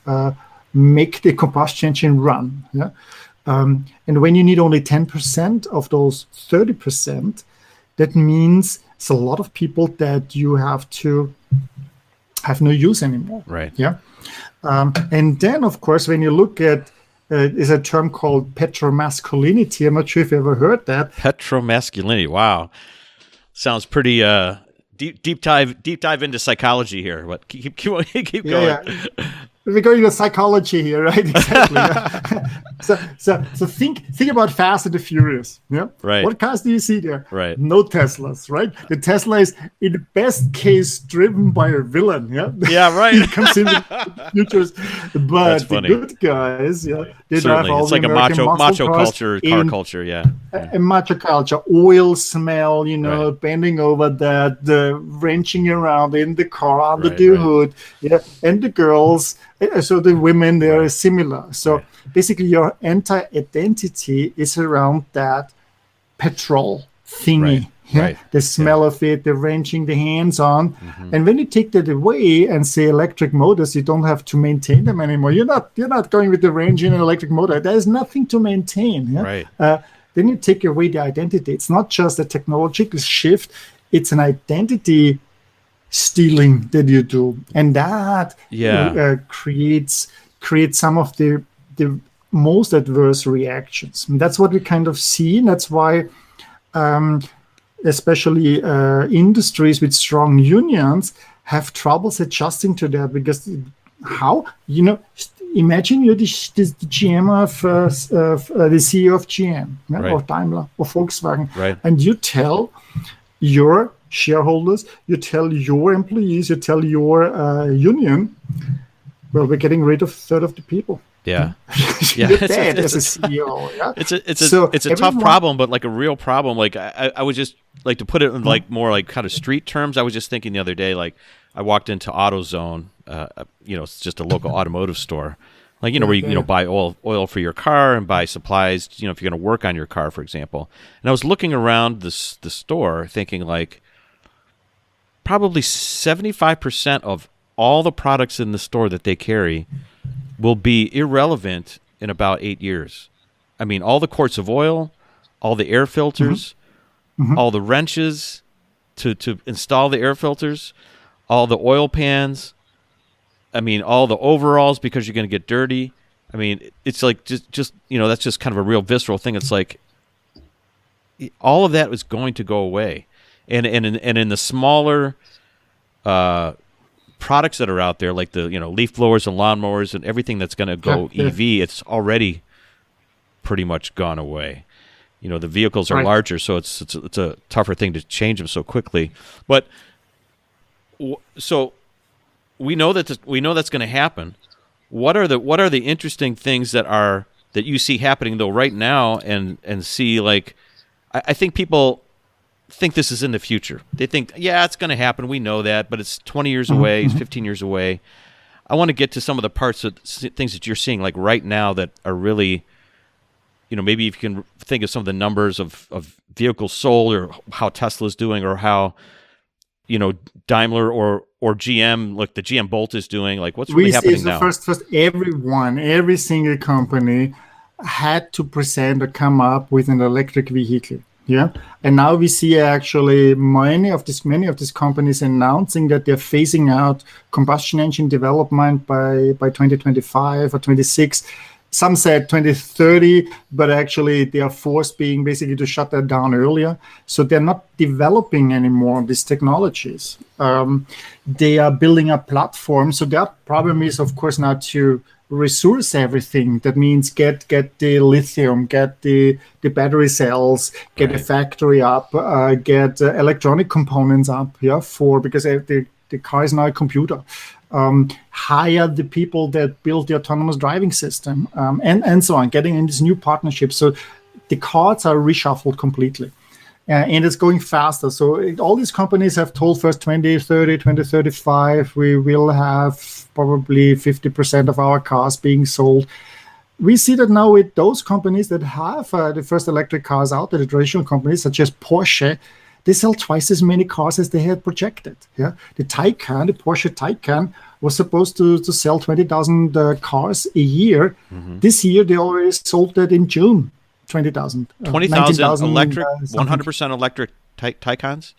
make the combustion engine run. Yeah? And when you need only 10% of those 30%, that means it's a lot of people that you have to have no use anymore. Right. Yeah. And then, of course, when you look at is a term called petromasculinity. I'm not sure if you ever heard that. Petromasculinity. Wow, sounds pretty deep dive into psychology here. What keep going? Yeah. We're going to psychology here, right? Exactly. So think about Fast and the Furious. Yeah. Right. What cars do you see there? Right. No Teslas. Right. The Tesla is in the best case driven by a villain. Yeah. Yeah. Right. It comes in the futures, but the good guys, yeah, they drive all it's the like American a macho culture, car in, culture. Yeah. A macho culture, oil smell, right. Bending over that, wrenching around in the car under the hood, yeah, and the girls. So the women, they are similar. So basically your entire identity is around that petrol thingy. Right. Yeah? Right. The smell of it, the wrenching the hands on. Mm-hmm. And when you take that away and say electric motors, you don't have to maintain them anymore. You're not going with the wrench in an electric motor. There's nothing to maintain. Yeah? Right. Then you take away the identity. It's not just a technological shift. It's an identity stealing that you do, and that creates some of the most adverse reactions. And that's what we kind of see, and that's why especially industries with strong unions have troubles adjusting to that, because how, imagine you're the GM of the CEO of GM, or Daimler or Volkswagen, and you tell your shareholders, you tell your employees, you tell your union, well, we're getting rid of a third of the people. Yeah. You're dead as a CEO. Yeah? It's a tough problem, but like a real problem. Like I would just like to put it in like more like kind of street terms. I was just thinking the other day, like I walked into AutoZone, it's just a local automotive store. Like, where you buy oil for your car and buy supplies, if you're going to work on your car, for example. And I was looking around the store thinking like probably 75% of all the products in the store that they carry will be irrelevant in about 8 years. I mean, all the quarts of oil, all the air filters, all the wrenches to install the air filters, all the oil pans, I mean, all the overalls because you're going to get dirty. I mean, it's like just that's just kind of a real visceral thing. It's like all of that was going to go away, and in the smaller products that are out there, like the leaf blowers and lawnmowers and everything that's going to go EV, it's already pretty much gone away. The vehicles are larger, so it's a tougher thing to change them so quickly. But so we know that's going to happen. What are the interesting things that you see happening though right now, and see, like, I think people think this is in the future. They think, yeah, it's going to happen. We know that, but it's 20 years away, it's 15 years away. I want to get to some of the parts of things that you're seeing, like right now, that are really, maybe if you can think of some of the numbers of vehicles sold, or how Tesla's doing, or how, Daimler or GM, like the GM Bolt is doing, like what's really happening now? First, every single company had to present or come up with an electric vehicle. Yeah, and now we see actually many of these companies announcing that they're phasing out combustion engine development by 2025 or 26. Some said 2030, but actually they are forced being basically to shut that down earlier. So they're not developing anymore these technologies. They are building a platform. So their problem is, of course, now to resource everything. That means get the lithium, get the battery cells, get a factory up, get electronic components up. Yeah, because the car is now a computer. Hire the people that build the autonomous driving system, and so on. Getting in these new partnerships. So the cards are reshuffled completely. And it's going faster. So all these companies have told first 2030, 2035, we will have probably 50% of our cars being sold. We see that now with those companies that have the first electric cars out, the traditional companies such as Porsche, they sell twice as many cars as they had projected. Yeah, the Porsche Taycan was supposed to sell 20,000 cars a year. This year, they already sold that in June. 20,000 electric, 100% electric Taycans.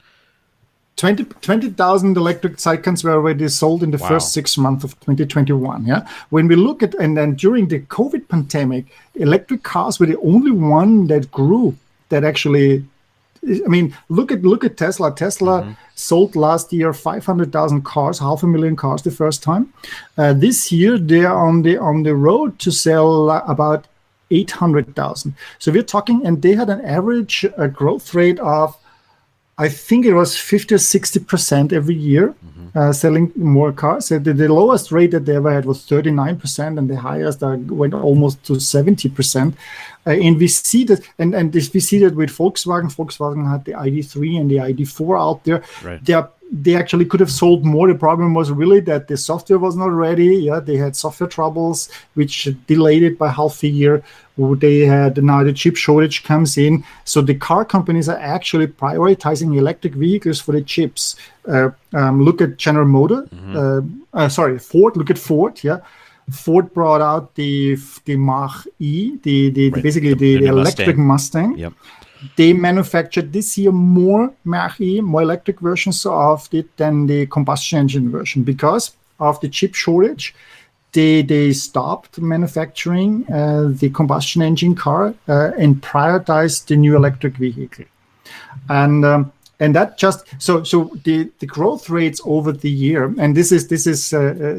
20,000 electric Taycans were already sold in the first 6 months of 2021. Yeah, when we look at, and then during the COVID pandemic, electric cars were the only one that grew. That actually, I mean, look at Tesla. Tesla sold last year 500,000 cars, 500,000 cars the first time. This year they are on the road to sell about 800,000. So we're talking, and they had an average growth rate of, I think it was 50 or 60% every year, selling more cars. So the lowest rate that they ever had was 39%, and the highest went almost to 70%. And we see that, and we see that with Volkswagen. Volkswagen had the ID3 and the ID4 out there. Right. They actually could have sold more. The problem was really that the software was not ready. Yeah, they had software troubles, which delayed it by half a year. They had, now the chip shortage comes in. So the car companies are actually prioritizing electric vehicles for the chips. Look at General Motors. Ford. Look at Ford. Yeah. Ford brought out the Mach-E, basically the electric Mustang. Yep. They manufactured this year more Mach-E, more electric versions of it than the combustion engine version because of the chip shortage. They stopped manufacturing the combustion engine car and prioritized the new electric vehicle. And that just so the growth rates over the year, and this is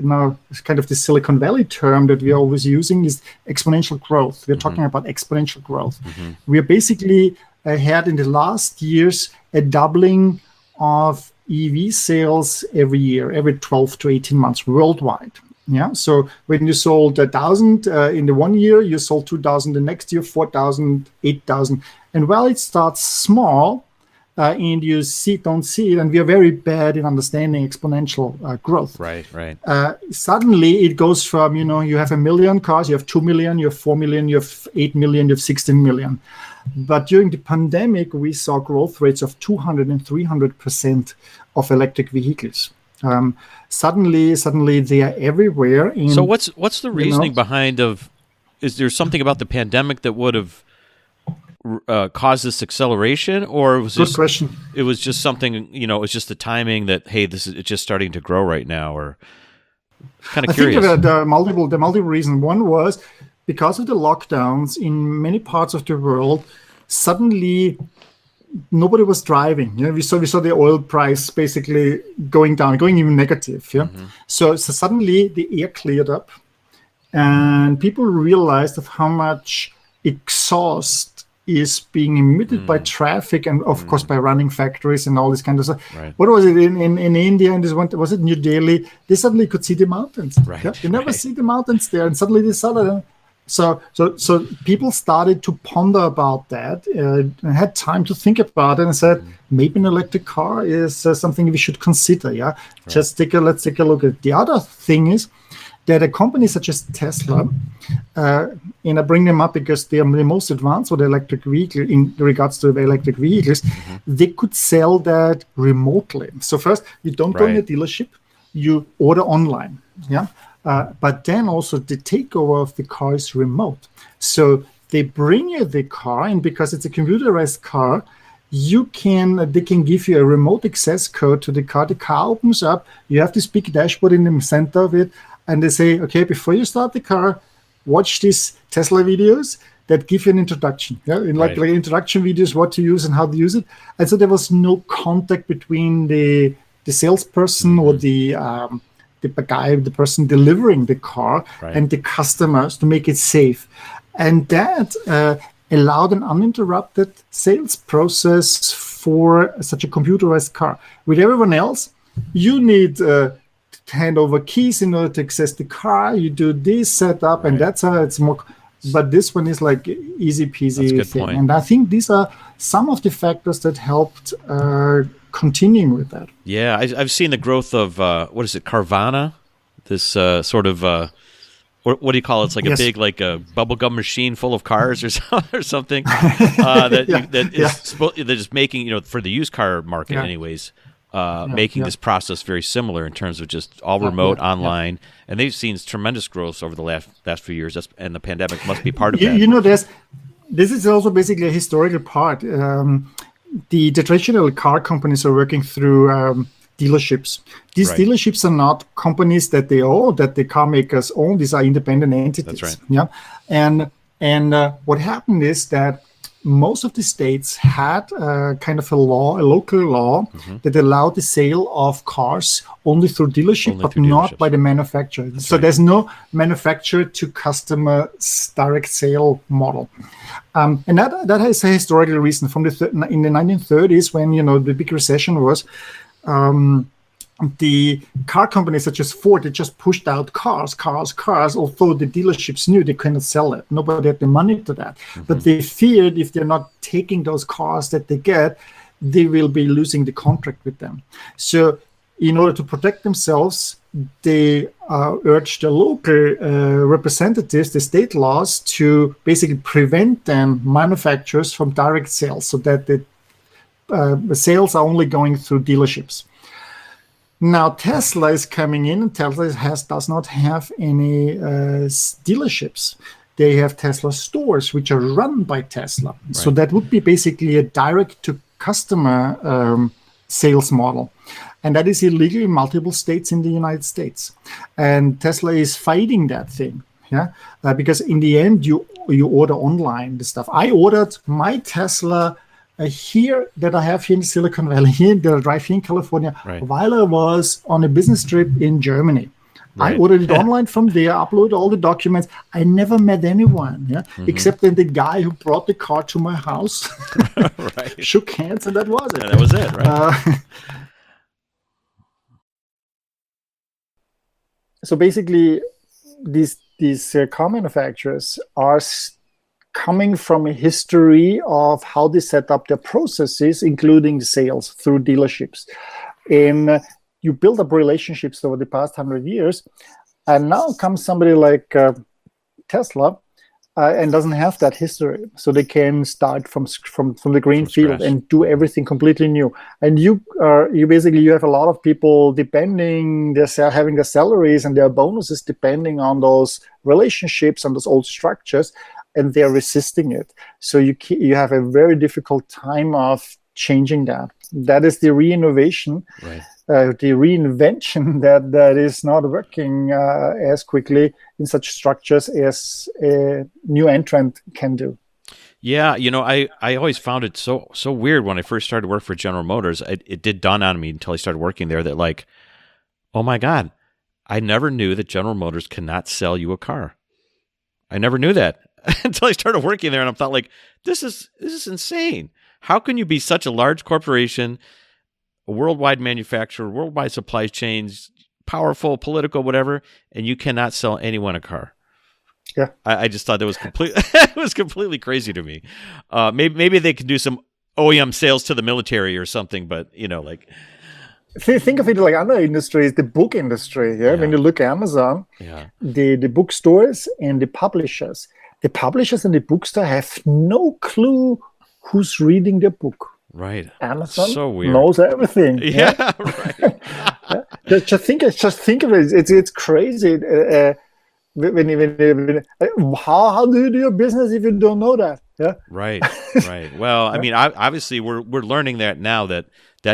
now kind of the Silicon Valley term that we're always using, is exponential growth. We're talking about exponential growth. We are basically had in the last years a doubling of EV sales every year, every 12 to 18 months worldwide. Yeah. So when you sold 1,000 in the 1 year, you sold 2,000 the next year, 4,000, 8,000. And while it starts small, and you don't see it, and we are very bad in understanding exponential growth. Right. Suddenly it goes from, you have 1 million cars, you have 2 million, you have 4 million, you have 8 million, you have 16 million. But during the pandemic, we saw growth rates of 200 and 300% of electric vehicles. Suddenly they are everywhere. So what's the reasoning behind is there something about the pandemic that would have caused this acceleration, or was Good question. It was just something, it's just the timing that, hey, it's just starting to grow right now, or Kind I of curious. think there are multiple reasons. One was because of the lockdowns in many parts of the world, suddenly nobody was driving. We saw the oil price basically going down, going even negative. So suddenly the air cleared up, and people realized of how much exhaust is being emitted by traffic and of course by running factories and all this kind of stuff. Right. What was it in India? And this one, was it New Delhi? They suddenly could see the mountains. Right. You never see the mountains there, and suddenly they saw them. So people started to ponder about that and had time to think about it and said, maybe an electric car is something we should consider. Yeah, right. Let's take a look at. The other thing is that a company such as Tesla, and I bring them up because they are the most advanced with electric vehicle in regards to the electric vehicles. They could sell that remotely. So first, you don't go in a dealership, you order online. Yeah. But then also the takeover of the car is remote. So they bring you the car, and because it's a computerized car, they can give you a remote access code to the car. The car opens up, you have this big dashboard in the center of it, and they say, okay, before you start the car, watch these Tesla videos that give you an introduction. Yeah, like introduction videos, what to use and how to use it. And so there was no contact between the salesperson or the person delivering the car and the customers to make it safe. And that allowed an uninterrupted sales process for such a computerized car. With everyone else, you need to hand over keys in order to access the car. You do this setup, and that's how it's more. But this one is like easy peasy. That's a good point. And I think these are some of the factors that helped continuing with that. Yeah, I've seen the growth of what is it, Carvana? This sort of what do you call it? It's like a big like a bubblegum machine full of cars or something that is making for the used car market anyways. Making this process very similar in terms of just all remote, online, and they've seen tremendous growth over the last few years. And the pandemic must be part of that. This is also basically a historical part. The traditional car companies are working through dealerships. These dealerships are not companies that the car makers own. These are independent entities. That's right. Yeah, and what happened is that most of the states had kind of a local law that allowed the sale of cars only through dealership, but not by the manufacturer. That's so there's no manufacturer to customer direct sale model. And that has a historical reason. From in the 1930s, when the big recession was, the car companies such as Ford, they just pushed out cars, although the dealerships knew they couldn't sell it. Nobody had the money to that. But they feared if they're not taking those cars that they get, they will be losing the contract with them. So in order to protect themselves, they urged the local representatives, the state laws, to basically prevent them, manufacturers, from direct sales, so that the sales are only going through dealerships. Now Tesla is coming in, and Tesla does not have any dealerships. They have Tesla stores, which are run by Tesla. Right. So that would be basically a direct-to-customer sales model. And that is illegal in multiple states in the United States. And Tesla is fighting that thing. Because in the end, you order online the stuff. I ordered my Tesla here that I have here in Silicon Valley, that I drive here in California, while I was on a business trip in Germany. Right. I ordered it online from there, uploaded all the documents. I never met anyone, except then the guy who brought the car to my house, shook hands, and that was it. And that was it, right? So basically, these car manufacturers are coming from a history of how they set up their processes, including sales through dealerships. And you build up relationships over the past 100 years, and now comes somebody like Tesla and doesn't have that history. So they can start from the green field and do everything completely new. And you have a lot of people having their salaries and their bonuses depending on those relationships and those old structures, and they're resisting it. So you have a very difficult time of changing that. That is the reinnovation the reinvention that is not working as quickly in such structures as a new entrant can do. Yeah, I always found it so weird when I first started work for General Motors. It did dawn on me until I started working there that, like, oh my God, I never knew that General Motors cannot sell you a car. I never knew that until I started working there, and I thought, like, this is insane. How can you be such a large corporation, a worldwide manufacturer, worldwide supply chains, powerful, political, whatever, and you cannot sell anyone a car? Yeah, I just thought that was it was completely crazy to me. Maybe they could do some OEM sales to the military or something, but like. Think of it like other industries, the book industry. Yeah, when you look at Amazon, the bookstores and the publishers and the bookstore have no clue who's reading the book. Right. Amazon so weird. knows everything. Yeah, right. Just think of it. It's crazy. How do you do your business if you don't know that? Yeah. Right. Well, I mean, obviously, we're learning that now that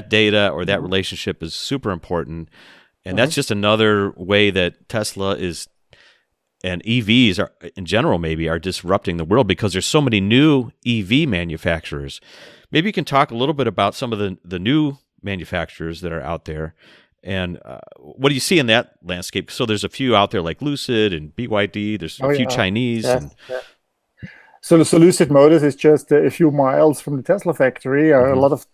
data or that relationship is super important, and that's just another way that Tesla is and EVs are in general maybe are disrupting the world because there's so many new EV manufacturers. Maybe you can talk a little bit about some of the new manufacturers that are out there. And what do you see in that landscape? So there's a few out there like Lucid and BYD. There's a few Chinese. So Lucid Motors is just a few miles from the Tesla factory. A lot of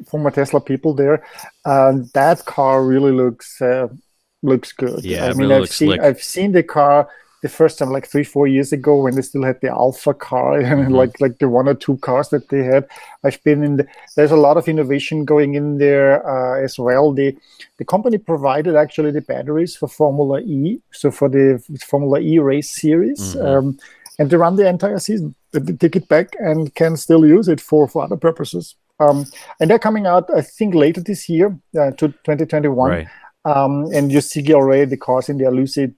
former Tesla people there. That car really looks good. Yeah, I've seen the car the first time like 3-4 years ago when they still had the Alpha car and like the 1 or 2 cars that they had. I've been in there's a lot of innovation going in there as well. The company provided actually the batteries for Formula E, so for the Formula E race series, and they run the entire season. They take it back and can still use it for other purposes. And they're coming out, I think, later this year, to 2021. Right. And you see already the cars in their Lucid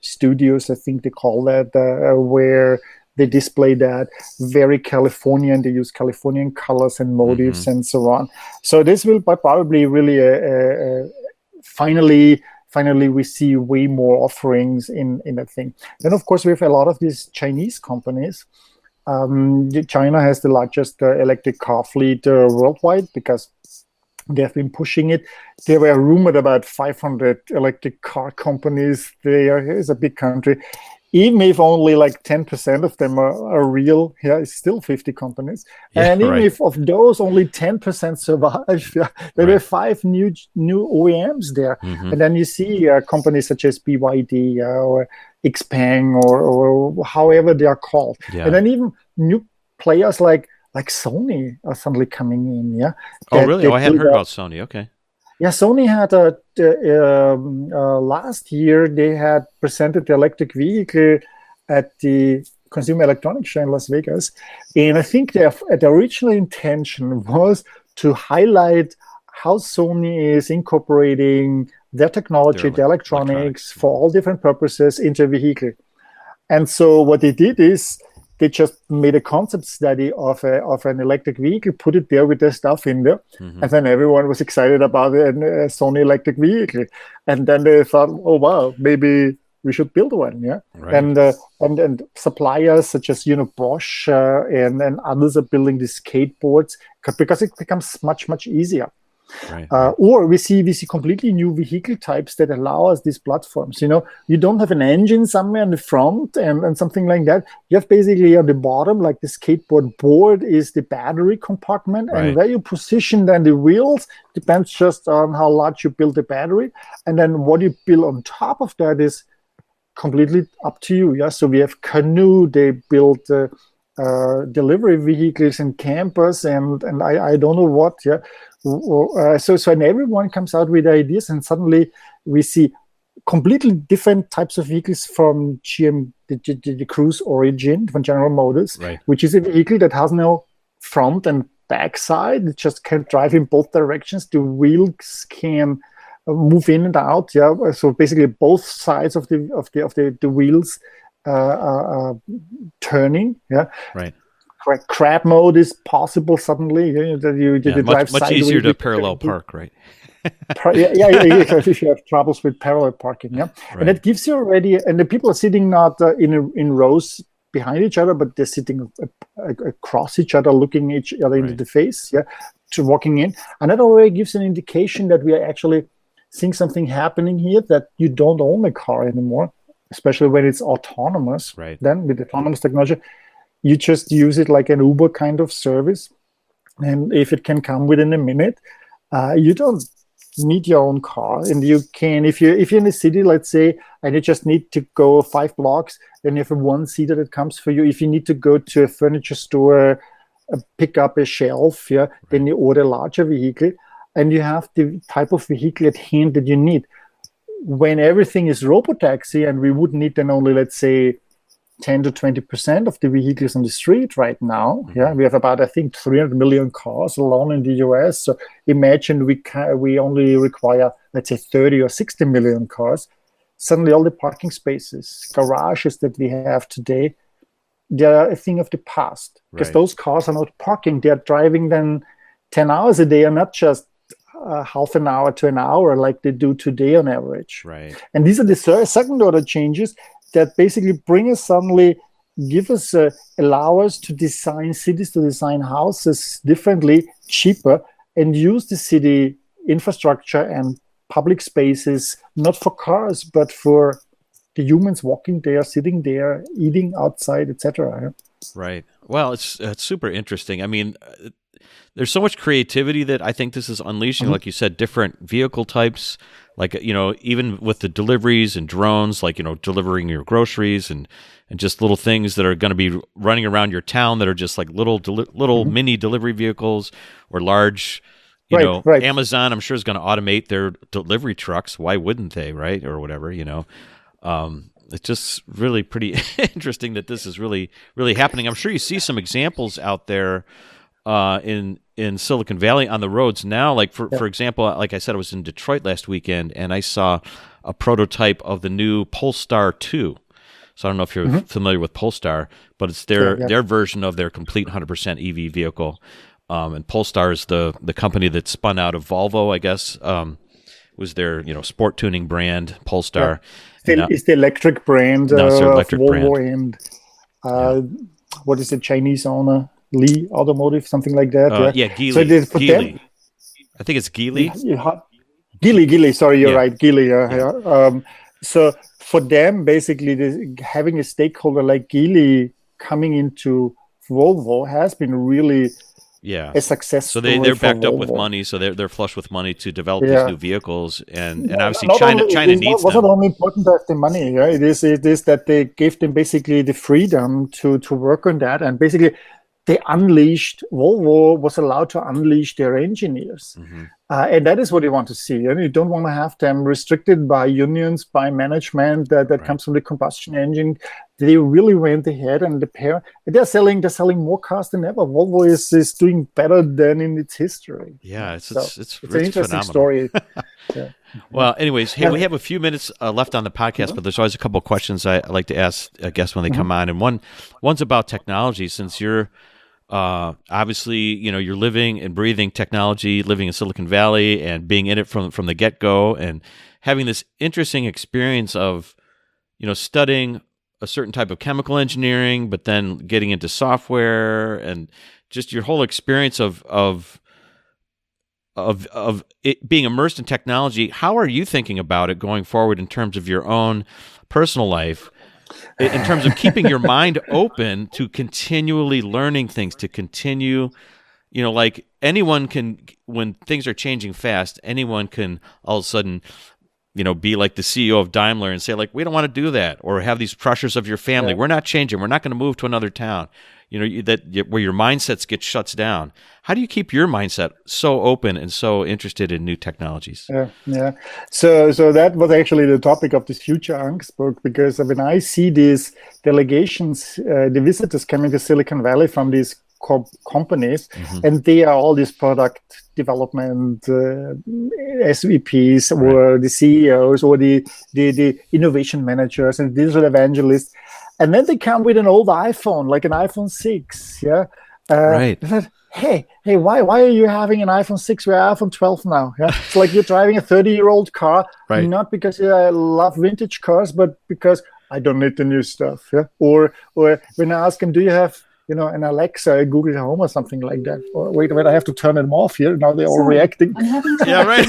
studios, I think they call that, where they display that. Very Californian. They use Californian colors and motifs and so on. So this will probably really finally we see way more offerings in that thing. Then, of course, we have a lot of these Chinese companies. China has the largest electric car fleet worldwide because they have been pushing it. There were rumored about 500 electric car companies there. It's a big country. Even if only like 10% of them are real, it's still 50 companies. And even if of those only 10% survive, there were 5 new OEMs there. And then you see companies such as BYD or Xpeng or however they are called. And then even new players like Sony are suddenly coming in, Really? I hadn't heard about Sony. Okay. Yeah, Sony had last year they had presented the electric vehicle at the Consumer Electronics Show in Las Vegas, and I think the original intention was to highlight how Sony is incorporating their technology, the electronics for all different purposes into a vehicle. And so what they did is they just made a concept study of an electric vehicle, put it there with their stuff in there, and then everyone was excited about a Sony electric vehicle. And then they thought, oh wow, maybe we should build one, Right. And suppliers such as Bosch and others are building these skateboards because it becomes much easier. Right. Or we see completely new vehicle types that allow us these platforms. You don't have an engine somewhere in the front and something like that. You have basically on the bottom, like the skateboard board, is the battery compartment, and where you position then the wheels depends just on how large you build the battery, and then what you build on top of that is completely up to you. Yeah, so we have Canoe. They built delivery vehicles and campers, and I don't know what. Yeah. So when everyone comes out with ideas, and suddenly we see completely different types of vehicles from GM, the Cruise Origin from General Motors, which is a vehicle that has no front and back side. It just can drive in both directions. The wheels can move in and out. Yeah, so basically both sides of the wheels are turning. Yeah, right. Crab mode is possible suddenly. That you drive much easier to parallel park, right? If you have troubles with parallel parking, Right. and it gives you already, and the people are sitting not in rows behind each other, but they're sitting across each other, looking each other into Right. the face, to walking in, and that already gives an indication that we are actually seeing something happening here, that you don't own a car anymore, especially when it's autonomous. Right. Then with autonomous technology, you just use it like an Uber kind of service, and if it can come within a minute, you don't need your own car, and you can, if you're in a city, let's say, and you just need to go 5 blocks, then you have a one-seater that comes for you. If you need to go to a furniture store, pick up a shelf, then you order a larger vehicle, and you have the type of vehicle at hand that you need. When everything is robotaxi, and we would need then only, let's say, 10 to 20% of the vehicles on the street right now. We have about, I think, 300 million cars alone in the US. So imagine we only require, let's say, 30 or 60 million cars. Suddenly all the parking spaces, garages that we have today, they're a thing of the past, because those cars are not parking. They're driving then 10 hours a day, and not just half an hour to an hour like they do today on average. Right. And these are the second order changes that basically allow us to design cities, to design houses differently, cheaper, and use the city infrastructure and public spaces, not for cars, but for the humans walking there, sitting there, eating outside, etc. Right. Well, it's super interesting. I mean, there's so much creativity that I think this is unleashing, like you said, different vehicle types, like, even with the deliveries and drones, like, delivering your groceries and just little things that are going to be running around your town that are just like little mini delivery vehicles, or large, Amazon, I'm sure, is going to automate their delivery trucks. Why wouldn't they? Right. Or whatever, it's just really pretty interesting that this is really, really happening. I'm sure you see some examples out there in Silicon Valley on the roads now. Like for example, like I said, I was in Detroit last weekend, and I saw a prototype of the new Polestar 2. So I don't know if you're familiar with Polestar, but it's their version of their complete 100% EV vehicle. And Polestar is the company that spun out of Volvo, I guess. Was their sport tuning brand, Polestar. It's the electric brand no, it's their electric Volvo brand. And what is the Chinese owner? Lee Automotive, something like that. Geely. So Geely. I think it's Geely. Geely. Sorry, you're right. Geely. So for them, basically, having a stakeholder like Geely coming into Volvo has been really a success. So they're backed up with money. So they're flush with money to develop these new vehicles, and obviously China needs them. It wasn't only important to have the money. It is that they gave them basically the freedom to work on that, and basically Volvo was allowed to unleash their engineers. And that is what you want to see. You don't want to have them restricted by unions, by management that comes from the combustion engine. They really went ahead, and they're selling more cars than ever. Volvo is doing better than in its history. Yeah, it's an interesting phenomenal story. Well, anyways, hey, we have a few minutes left on the podcast, but there's always a couple of questions I like to ask guests when they come on, and one's about technology. Since you're obviously, you're living and breathing technology, living in Silicon Valley and being in it from the get-go, and having this interesting experience of, studying a certain type of chemical engineering, but then getting into software, and just your whole experience of it being immersed in technology. How are you thinking about it going forward in terms of your own personal life? In terms of keeping your mind open to continually learning things, to continue, like anyone can, when things are changing fast, anyone can all of a sudden, be like the CEO of Daimler and say, like, we don't want to do that, or have these pressures of your family. We're not changing. We're not going to move to another town. Where your mindsets get shuts down. How do you keep your mindset so open and so interested in new technologies? Yeah. So that was actually the topic of this futureangst book, because when I see these delegations, the visitors coming to Silicon Valley from these companies, and they are all these product development SVPs or the CEOs or the innovation managers and digital evangelists. And then they come with an old iPhone, like an iPhone 6, Right. They said, hey, why are you having an iPhone 6 or iPhone 12 now? Yeah, it's like you're driving a 30-year-old car, Right. not because I love vintage cars, but because I don't need the new stuff. Yeah, or when I ask them, do you have an Alexa, Google Home, or something like that? Or wait, I have to turn them off here. Now they're all reacting. I'm having Yeah, right.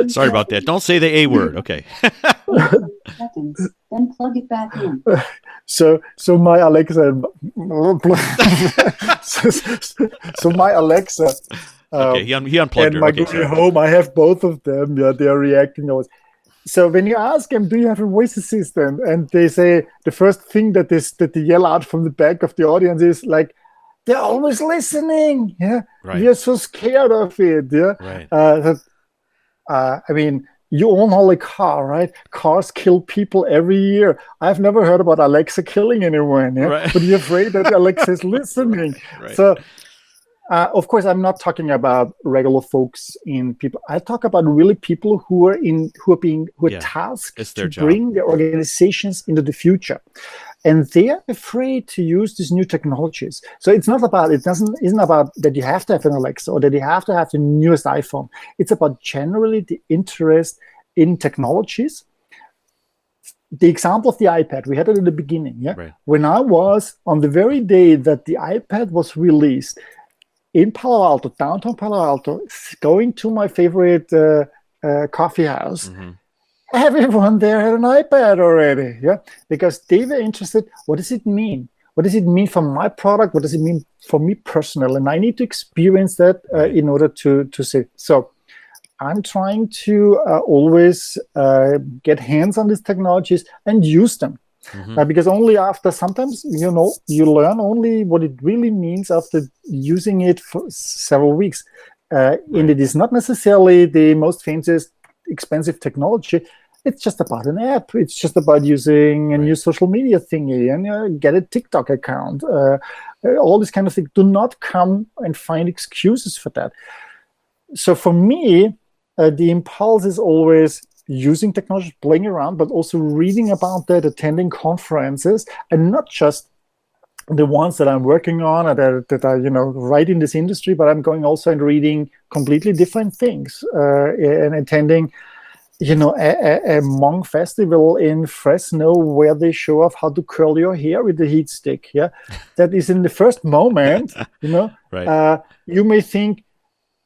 Sorry about that. Don't say the A word. Okay. Seconds, then plug it back in. So my Alexa, so my Alexa, Okay, he unplugged and her. my Okay, Google sorry. Home, I have both of them. Yeah, they are reacting always. So when you ask them, do you have a voice assistant? And they say the first thing that they yell out from the back of the audience is like, they're always listening. Yeah, Right. we are so scared of it. Yeah, Right. I mean, you own all a car, right? Cars kill people every year. I've never heard about Alexa killing anyone, yeah? Right. But you're afraid that Alexa is listening. Right. So, of course, I'm not talking about regular folks in people. I talk about really people who are Yeah. tasked It's their to job. bring their organizations into the future. And they are afraid to use these new technologies. So isn't about that you have to have an Alexa or that you have to have the newest iPhone. It's about generally the interest in technologies. The example of the iPad, we had it in the beginning. Yeah. Right. When I was on the very day that the iPad was released in Palo Alto, downtown Palo Alto, going to my favorite coffee house. Mm-hmm. Everyone there had an iPad already, yeah, because they were interested. What does it mean? What does it mean for my product? What does it mean for me personally? And I need to experience that in order to say. So I'm trying to always get hands on these technologies and use them. Mm-hmm. Because only after sometimes, you learn only what it really means after using it for several weeks. And it is not necessarily the most fanciest, expensive technology. It's just about an app. It's just about using a new social media thingy and get a TikTok account. All this kind of thing. Do not come and find excuses for that. So for me, the impulse is always using technology, playing around, but also reading about that, attending conferences, and not just the ones that I'm working on and that are right in this industry, but I'm going also and reading completely different things and attending a Hmong festival in Fresno where they show off how to curl your hair with the heat stick. Yeah, that is in the first moment. Right. You may think,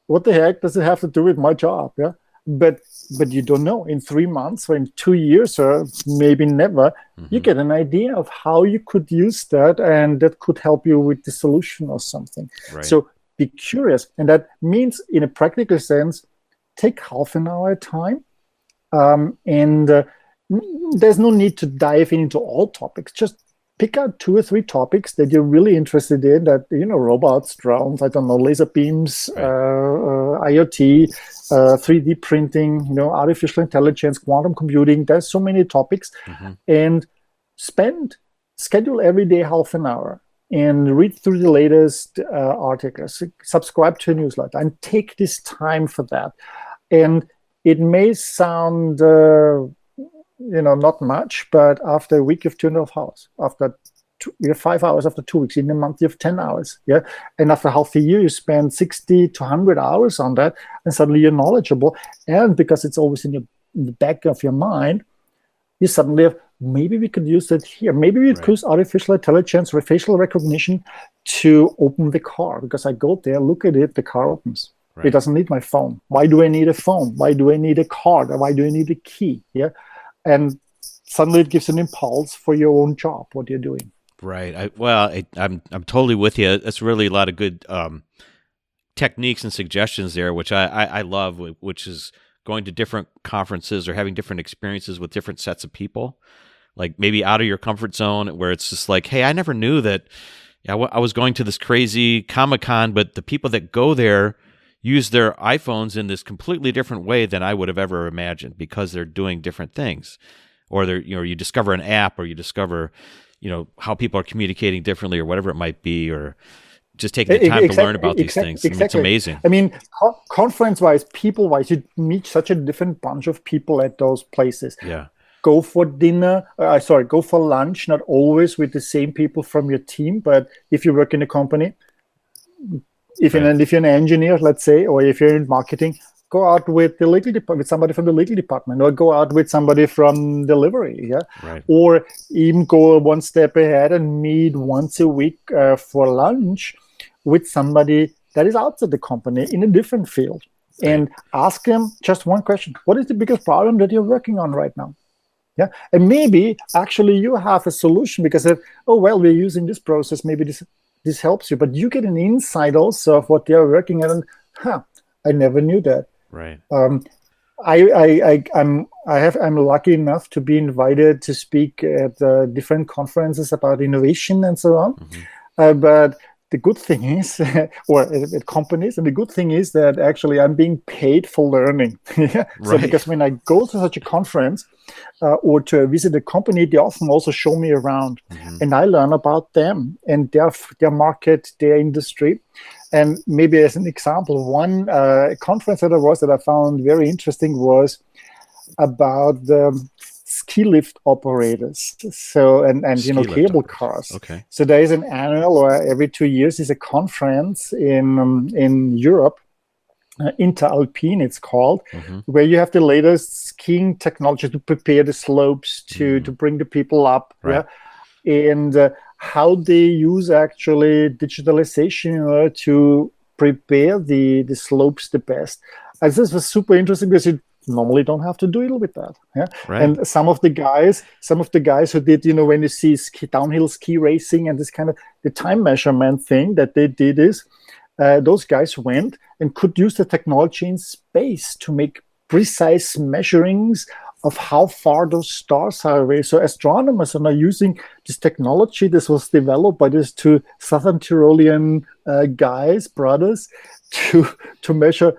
what the heck does it have to do with my job? Yeah, but you don't know. In 3 months or in 2 years or maybe never, you get an idea of how you could use that, and that could help you with the solution or something. Right. So be curious, and that means, in a practical sense, take half an hour time. And there's no need to dive into all topics. Just pick out 2 or 3 topics that you're really interested in. That robots, drones, I don't know, laser beams, IoT, 3D printing, artificial intelligence, quantum computing. There's so many topics, and schedule every day half an hour and read through the latest articles. Subscribe to a newsletter and take this time for that. And it may sound, not much, but after a week, you've 2.5 hours. After you have 5 hours after 2 weeks. In a month, you have 10 hours. Yeah. And after half a year, you spend 60 to 100 hours on that, and suddenly you're knowledgeable. And because it's always in the back of your mind, you suddenly have, maybe we could use that here. Maybe we could use artificial intelligence or facial recognition to open the car. Because I go there, look at it, the car opens. Right. It doesn't need my phone. Why do I need a phone? Why do I need a card? Why do I need a key? Yeah, and suddenly it gives an impulse for your own job, what you're doing. Right. I'm totally with you. That's really a lot of good techniques and suggestions there, which I love. Which is going to different conferences or having different experiences with different sets of people, like maybe out of your comfort zone, where it's just like, hey, I never knew that. I was going to this crazy Comic-Con, but the people that go there use their iPhones in this completely different way than I would have ever imagined, because they're doing different things, or you discover an app, or you discover, how people are communicating differently, or whatever it might be, or just taking the time to learn about these things. I mean, it's amazing. I mean, conference-wise, people-wise, you meet such a different bunch of people at those places. Yeah. go for go for lunch, not always with the same people from your team, but if you work in a company, if you're an engineer, let's say, or if you're in marketing, go out with the with somebody from the legal department, or go out with somebody from delivery, or even go one step ahead and meet once a week for lunch with somebody that is outside the company in a different field, and ask them just one question: what is the biggest problem that you're working on right now? Yeah, and maybe actually you have a solution because we're using this process. Maybe this helps you, but you get an insight also of what they are working on. And I never knew that. Right. I'm lucky enough to be invited to speak at different conferences about innovation and so on. Mm-hmm. But the good thing is, or at companies, and the good thing is that actually I'm being paid for learning. So because when I go to such a conference or to visit a company, they often also show me around, and I learn about them and their market, their industry. And maybe as an example, one conference that I found very interesting was about the ski lift operators. So and cable cars. Okay. So there is an annual, or every 2 years, is a conference in Europe, Interalpine it's called, where you have the latest skiing technology to prepare the slopes to bring the people up. Right. Yeah, and how they use actually digitalization in order to prepare the slopes the best. And this was super interesting because you normally don't have to deal with that. Yeah. Right. And some of the guys who did, when you see downhill ski racing and this kind of the time measurement thing that they did is those guys went and could use the technology in space to make precise measurings of how far those stars are away. So astronomers are now using this technology. This was developed by these two Southern Tyrolean brothers, to measure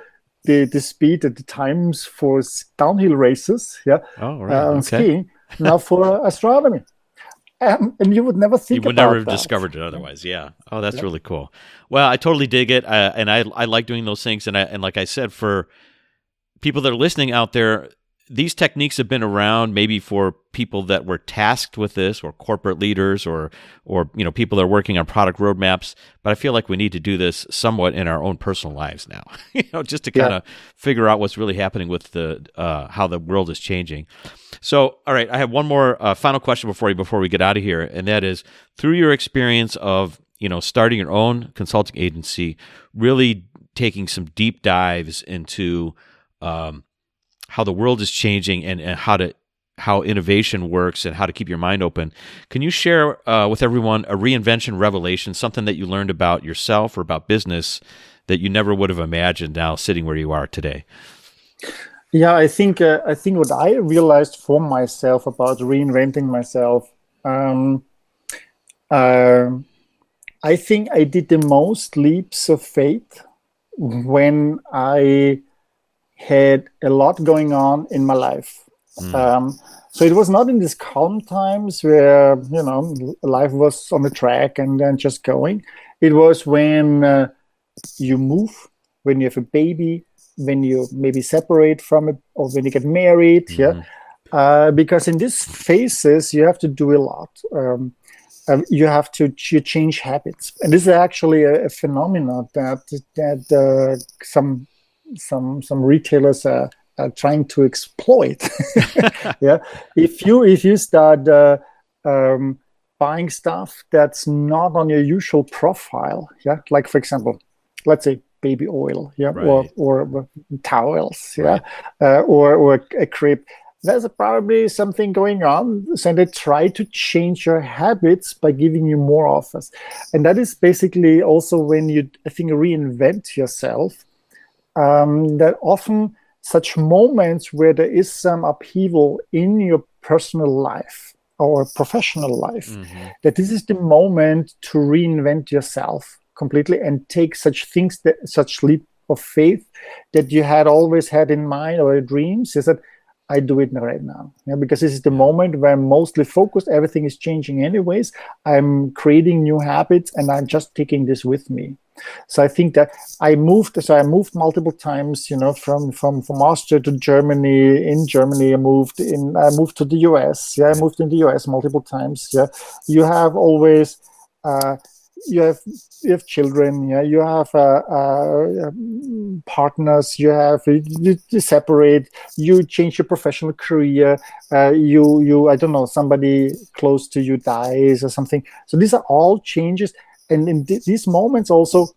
the speed and the times for downhill races. Yeah. Oh, right. Skiing. Now for astronomy. And you would never think about that. You would never have discovered it otherwise. Yeah. Oh, that's really cool. Well, I totally dig it. And I like doing those things. And like I said, for people that are listening out there, these techniques have been around maybe for people that were tasked with this, or corporate leaders, or people that are working on product roadmaps. But I feel like we need to do this somewhat in our own personal lives now, just to kind of figure out what's really happening with the how the world is changing. So, all right, I have one more final question before we get out of here, and that is, through your experience of starting your own consulting agency, really taking some deep dives into how the world is changing and how innovation works and how to keep your mind open. Can you share with everyone a reinvention revelation, something that you learned about yourself or about business that you never would have imagined now sitting where you are today? Yeah, I think what I realized for myself about reinventing myself, I think I did the most leaps of faith when I had a lot going on in my life. So it was not in these calm times where, life was on the track and then just going. It was when you move, when you have a baby, when you maybe separate from it, or when you get married. Because in these phases, you have to do a lot. You have to change habits. And this is actually a phenomenon that some retailers are trying to exploit. If you start buying stuff that's not on your usual profile, like for example, let's say baby oil, or towels, or a crib, there's probably something going on. So they try to change your habits by giving you more offers, and that is basically also when you, I think, reinvent yourself. That often such moments where there is some upheaval in your personal life or professional life, that this is the moment to reinvent yourself completely and take such leap of faith that you had always had in mind or dreams. Is that I do it right now, because this is the moment where I'm mostly focused. Everything is changing anyways. I'm creating new habits and I'm just taking this with me. So I think that I moved multiple times, from Austria to Germany. In Germany, I moved to the US. Yeah, I moved in the US multiple times. Yeah, you have always, you have children. Yeah, you have partners. You separate. You change your professional career. I don't know, somebody close to you dies or something. So these are all changes. And in these moments also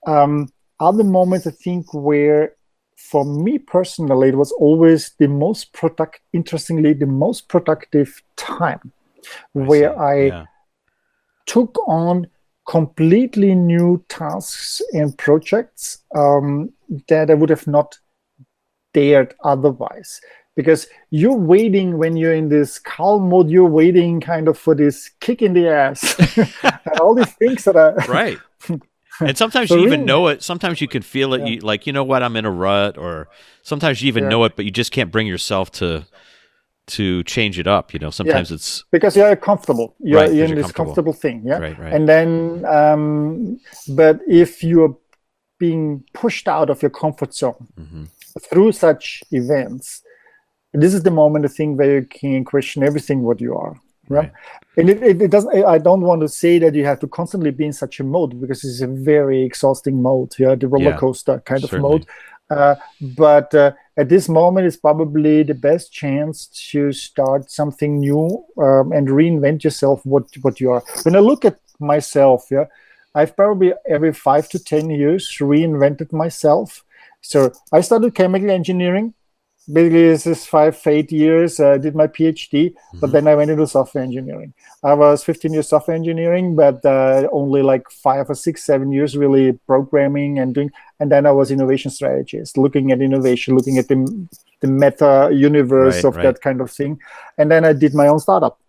are the moments, I think, where, for me personally, it was always the most productive time, where I took on completely new tasks and projects that I would have not dared otherwise. Because you're waiting, when you're in this calm mode, you're waiting kind of for this kick in the ass and all these things that are right. And sometimes you even know it. Sometimes you can feel it. Yeah. You know what, I'm in a rut, or sometimes you even know it, but you just can't bring yourself to change it up. Sometimes it's because you're comfortable. You're in this comfortable thing. Yeah. Right. And then, but if you're being pushed out of your comfort zone through such events, this is the moment, I think, where you can question everything what you are. Right. And it doesn't. I don't want to say that you have to constantly be in such a mode, because it's a very exhausting mode. The roller coaster kind of mode. But at this moment, it's probably the best chance to start something new and reinvent yourself. What you are. When I look at myself, I've probably every 5 to 10 years reinvented myself. So I started chemical engineering. Basically, this is 5-8 years. I did my PhD, but then I went into software engineering. I was 15 years software engineering, but only like 5 or 6, 7 years really programming and doing. And then I was innovation strategist, looking at innovation, looking at the meta universe of that kind of thing. And then I did my own startup.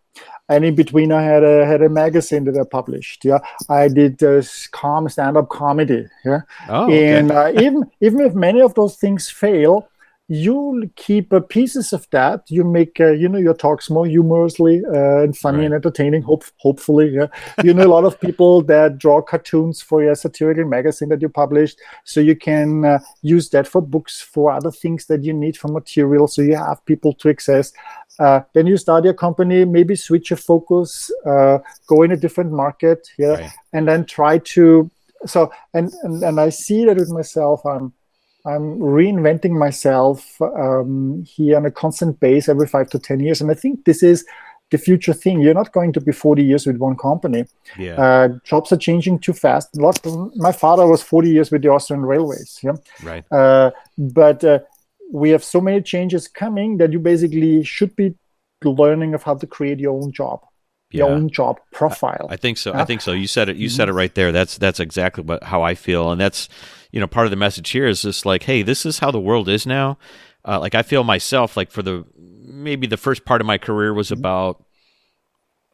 And in between, I had a magazine that I published. Yeah, I did stand-up comedy. Yeah, and even if many of those things fail, you keep pieces of that. You make your talks more humorously and funny and entertaining. Hopefully, yeah. A lot of people that draw cartoons for your satirical magazine that you published, so you can use that for books, for other things that you need for material. So you have people to access. Then you start your company, maybe switch your focus, go in a different market, and then try to. So and I see that with myself. I'm reinventing myself here on a constant base every 5 to 10 years. And I think this is the future thing. You're not going to be 40 years with one company. Yeah. Jobs are changing too fast. My father was 40 years with the Austrian Railways. Yeah. Right. But we have so many changes coming that you basically should be learning of how to create your own job. Your own job profile. I think so. I think so. You said it. You said it right there. That's exactly how I feel, and that's part of the message here is just like, hey, this is how the world is now. Like I feel myself, like for maybe the first part of my career was about,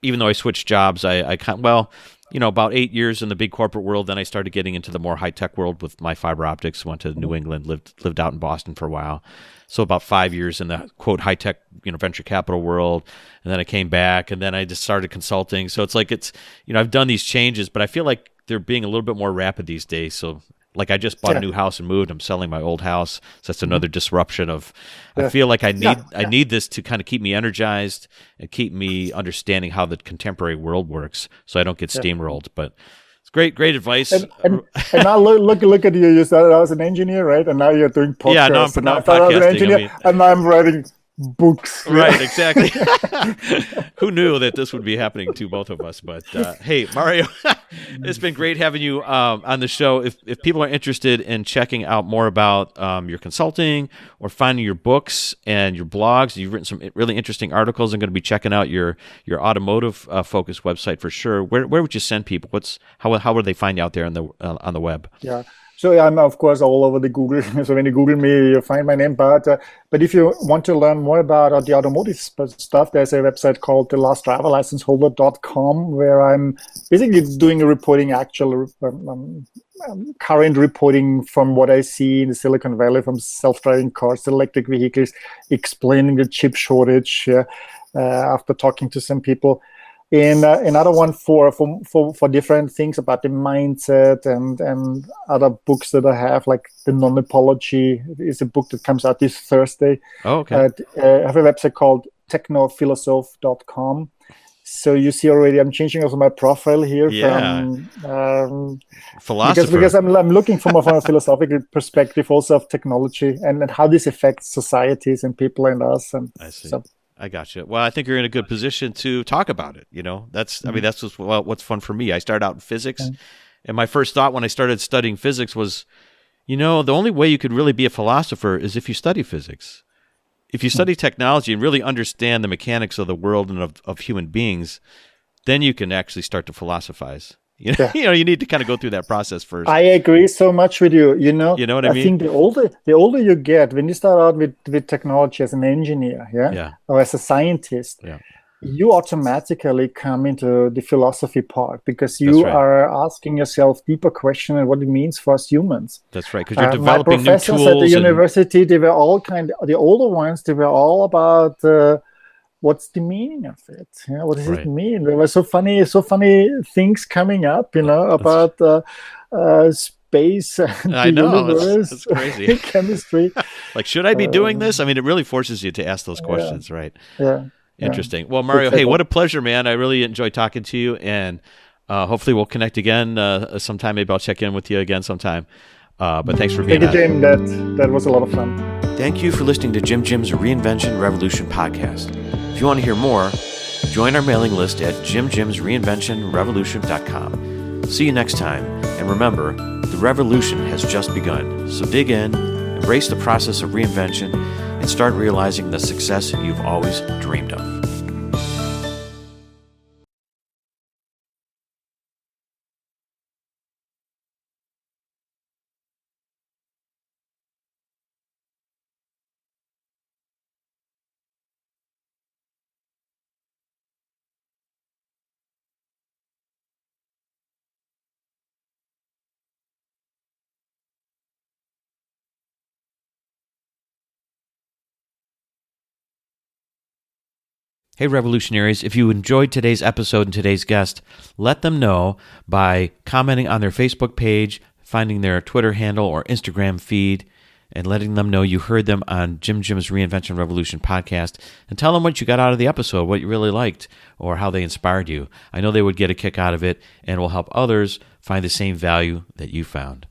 even though I switched jobs, about 8 years in the big corporate world. Then I started getting into the more high tech world with my fiber optics. Went to New England, lived out in Boston for a while. So about 5 years in the quote high tech, venture capital world, and then I came back, and then I just started consulting. So it's like I've done these changes, but I feel like they're being a little bit more rapid these days. So like I just bought a new house and moved. I'm selling my old house, so that's another disruption of. I feel like I need this to kind of keep me energized and keep me understanding how the contemporary world works, so I don't get steamrolled. But great advice. And now look at you. You started out as an engineer, right? And now you're doing podcasts. Yeah, now I'm podcasting. As an engineer, and now I'm writing books. Right, exactly. Who knew that this would be happening to both of us? But hey, Mario, it's been great having you on the show. If people are interested in checking out more about your consulting or finding your books and your blogs, you've written some really interesting articles. I'm going to be checking out your automotive focused website for sure. Where would you send people? How would they find you out there on the web? Yeah. So I'm, of course, all over the Google. So when you Google me, you'll find my name. But if you want to learn more about the automotive stuff, there's a website called thelastdriverlicenseholder.com, where I'm basically doing a reporting, current reporting from what I see in the Silicon Valley, from self-driving cars to electric vehicles, explaining the chip shortage after talking to some people. in another one for different things about the mindset and other books that I have, like the non-apology is a book that comes out this Thursday. Oh, okay. I have a website called technophilosoph.com. So you see already, I'm changing also my profile here from philosopher, because I'm looking from a philosophical perspective also of technology and how this affects societies and people and us. And I see. So, I got you. Well, I think you're in a good position to talk about it. That's just what's fun for me. I started out in physics, and my first thought when I started studying physics was, the only way you could really be a philosopher is if you study physics. If you study technology and really understand the mechanics of the world and of human beings, then you can actually start to philosophize. You need to kind of go through that process first. I agree so much with you. You know what I mean? I think the older you get, when you start out with technology as an engineer, or as a scientist, you automatically come into the philosophy part because you are asking yourself deeper questions and what it means for us humans. That's right, because you're developing new tools. My professors at the university, they were all the older ones, they were all about what's the meaning of it? What does it mean? There were so funny things coming up, about space and the universe. It's crazy. Chemistry. Like, should I be doing this? I mean, it really forces you to ask those questions, right? Yeah. Interesting. Well, Mario, hey, what a pleasure, man. I really enjoyed talking to you, and hopefully we'll connect again sometime. Maybe I'll check in with you again sometime. But thanks for being on. Thank you, Jim. That was a lot of fun. Thank you for listening to Jim's Reinvention Revolution podcast. If you want to hear more, join our mailing list at jimjimsreinventionrevolution.com. See you next time, and remember, the revolution has just begun. So dig in, embrace the process of reinvention, and start realizing the success you've always dreamed of. Hey, revolutionaries, if you enjoyed today's episode and today's guest, let them know by commenting on their Facebook page, finding their Twitter handle or Instagram feed, and letting them know you heard them on Jim's Reinvention Revolution podcast, and tell them what you got out of the episode, what you really liked, or how they inspired you. I know they would get a kick out of it and will help others find the same value that you found.